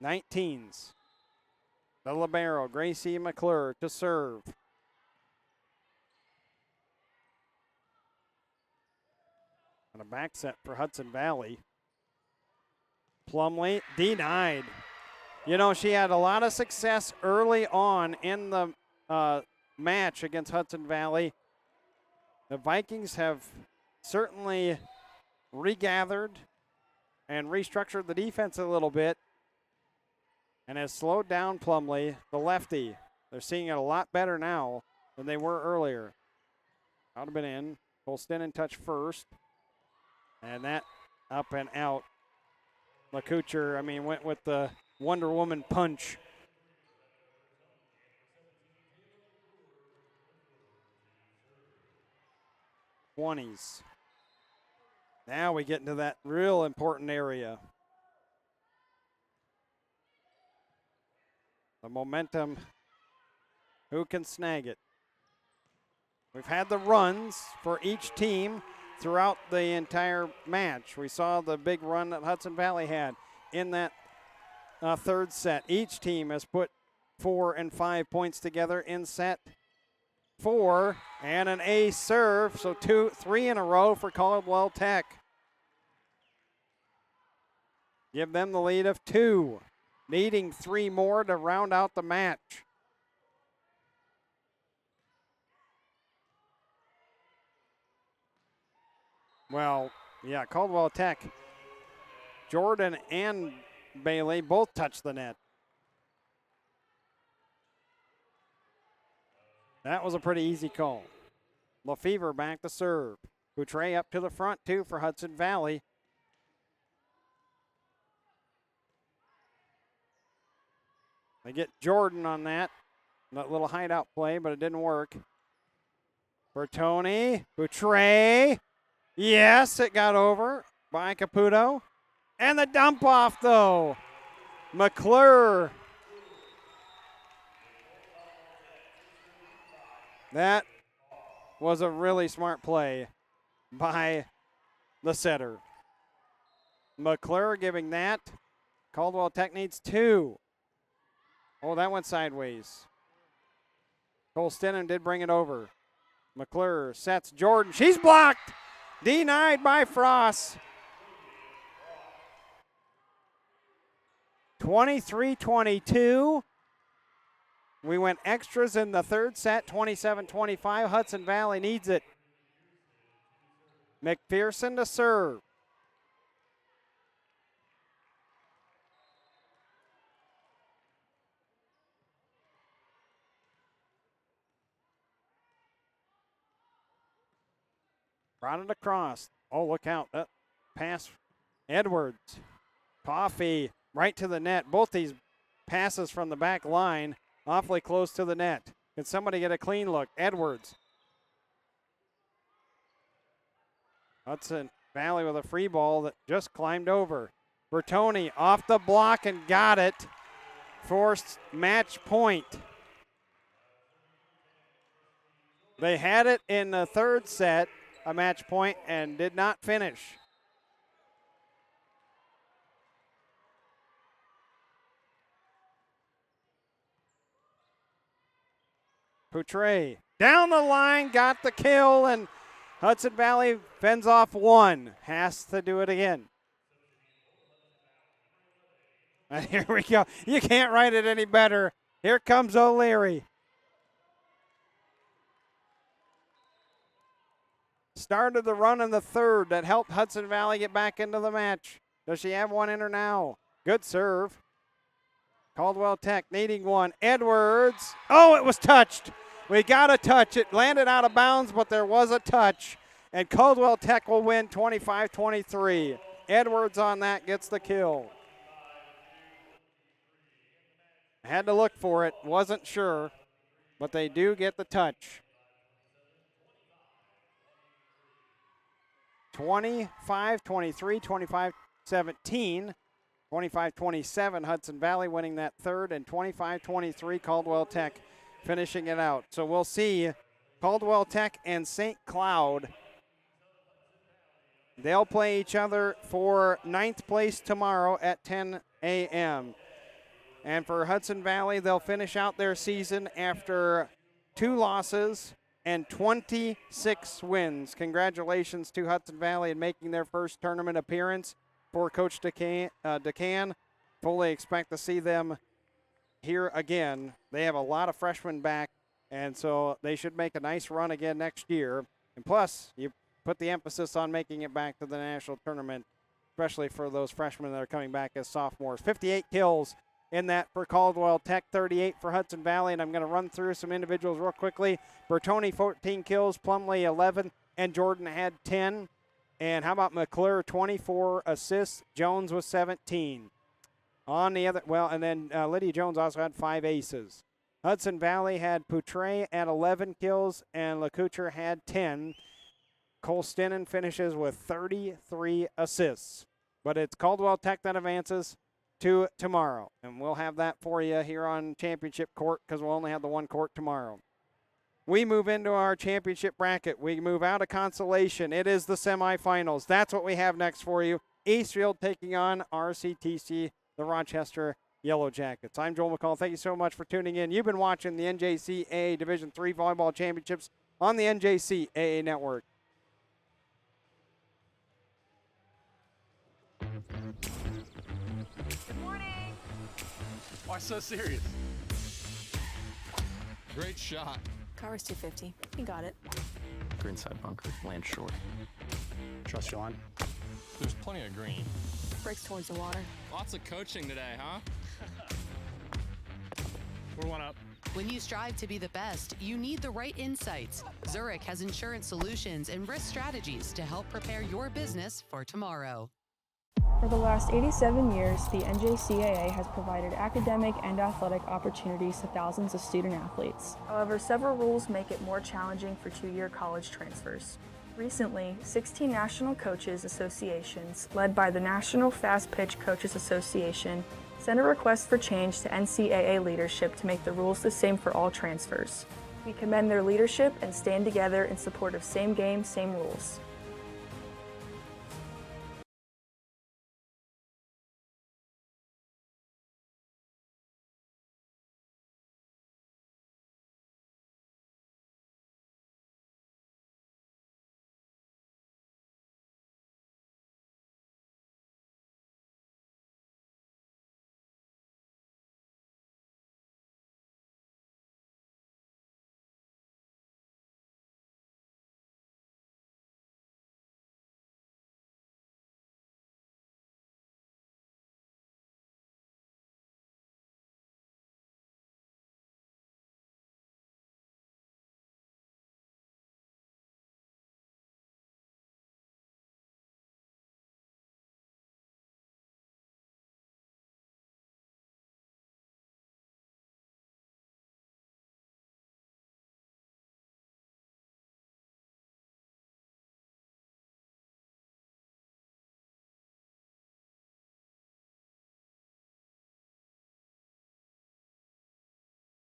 19s. The libero, Gracie McClure, to serve. And a back set for Hudson Valley. Plumlee denied. You know, she had a lot of success early on in the match against Hudson Valley. The Vikings have certainly regathered and restructured the defense a little bit and has slowed down Plumlee, the lefty. They're seeing it a lot better now than they were earlier. Out have been in. Colston touch first. And that up and out. LaCouture, went with the Wonder Woman punch. '20s. Now we get into that real important area. The momentum, who can snag it? We've had the runs for each team throughout the entire match. We saw the big run that Hudson Valley had in that 3rd set. Each team has put 4 and 5 points together in set 4 and an ace serve. So 3 in a row for Caldwell Tech. Give them the lead of 2, needing 3 more to round out the match. Well, yeah, Caldwell Tech, Jordan and Bailey both touched the net. That was a pretty easy call. Lefevre back to serve. Boutre up to the front, too, for Hudson Valley. They get Jordan on that little hideout play, but it didn't work. Bertoni, Boutre. Yes, it got over by Caputo. And the dump off, though. McClure. That was a really smart play by the setter. McClure giving that. Caldwell Tech needs 2. Oh, that went sideways. Colston did bring it over. McClure sets Jordan. She's blocked. Denied by Frost. 23-22. We went extras in the 3rd set, 27-25. Hudson Valley needs it. McPherson to serve. Brought it across. Oh, look out. That pass. Edwards. Coffee right to the net. Both these passes from the back line awfully close to the net. Can somebody get a clean look? Edwards. Hudson Valley with a free ball that just climbed over. Bertoni off the block and got it. Forced match point. They had it in the 3rd set, a match point, and did not finish. Poutre down the line, got the kill, and Hudson Valley fends off 1. Has to do it again. And here we go. You can't write it any better. Here comes O'Leary. Started the run in the 3rd that helped Hudson Valley get back into the match. Does she have one in her now? Good serve. Caldwell Tech needing one. Edwards. Oh, it was touched. We got a touch. It landed out of bounds, but there was a touch. And Caldwell Tech will win 25-23. Edwards on that gets the kill. Had to look for it. Wasn't sure, but they do get the touch. 25-23, 25-17. 25-27, Hudson Valley winning that third, and 25-23, Caldwell Tech finishing it out. So we'll see Caldwell Tech and St. Cloud. They'll play each other for 9th place tomorrow at 10 a.m. And for Hudson Valley, they'll finish out their season after 2 losses and 26 wins. Congratulations to Hudson Valley in making their first tournament appearance. For Coach DeCan, fully expect to see them here again. They have a lot of freshmen back, and so they should make a nice run again next year. And plus, you put the emphasis on making it back to the national tournament, especially for those freshmen that are coming back as sophomores. 58 kills in that for Caldwell Tech, 38 for Hudson Valley, and I'm going to run through some individuals real quickly. Bertoni, 14 kills, Plumley, 11, and Jordan had 10. And how about McClure, 24 assists. Jones was 17. On the other, well, and then Lydia Jones also had 5 aces. Hudson Valley had Poutre at 11 kills, and LeCouture had 10. Cole Stinnen finishes with 33 assists. But it's Caldwell Tech that advances to tomorrow. And we'll have that for you here on Championship Court because we'll only have the one court tomorrow. We move into our championship bracket. We move out of consolation. It is the semifinals. That's what we have next for you. Eastfield taking on RCTC, the Rochester Yellow Jackets. I'm Joel McCall. Thank you so much for tuning in. You've been watching the NJCAA Division III Volleyball Championships on the NJCAA Network. Good morning. Why so serious? Great shot. Cover's 250. He got it. Greenside bunker, land short. Trust your line. There's plenty of green. Breaks towards the water. Lots of coaching today, huh? We're one up. When you strive to be the best, you need the right insights. Zurich has insurance solutions and risk strategies to help prepare your business for tomorrow. For the last 87 years, the NJCAA has provided academic and athletic opportunities to thousands of student athletes. However, several rules make it more challenging for two-year college transfers. Recently, 16 national coaches associations, led by the National Fast Pitch Coaches Association, sent a request for change to NCAA leadership to make the rules the same for all transfers. We commend their leadership and stand together in support of same game, same rules.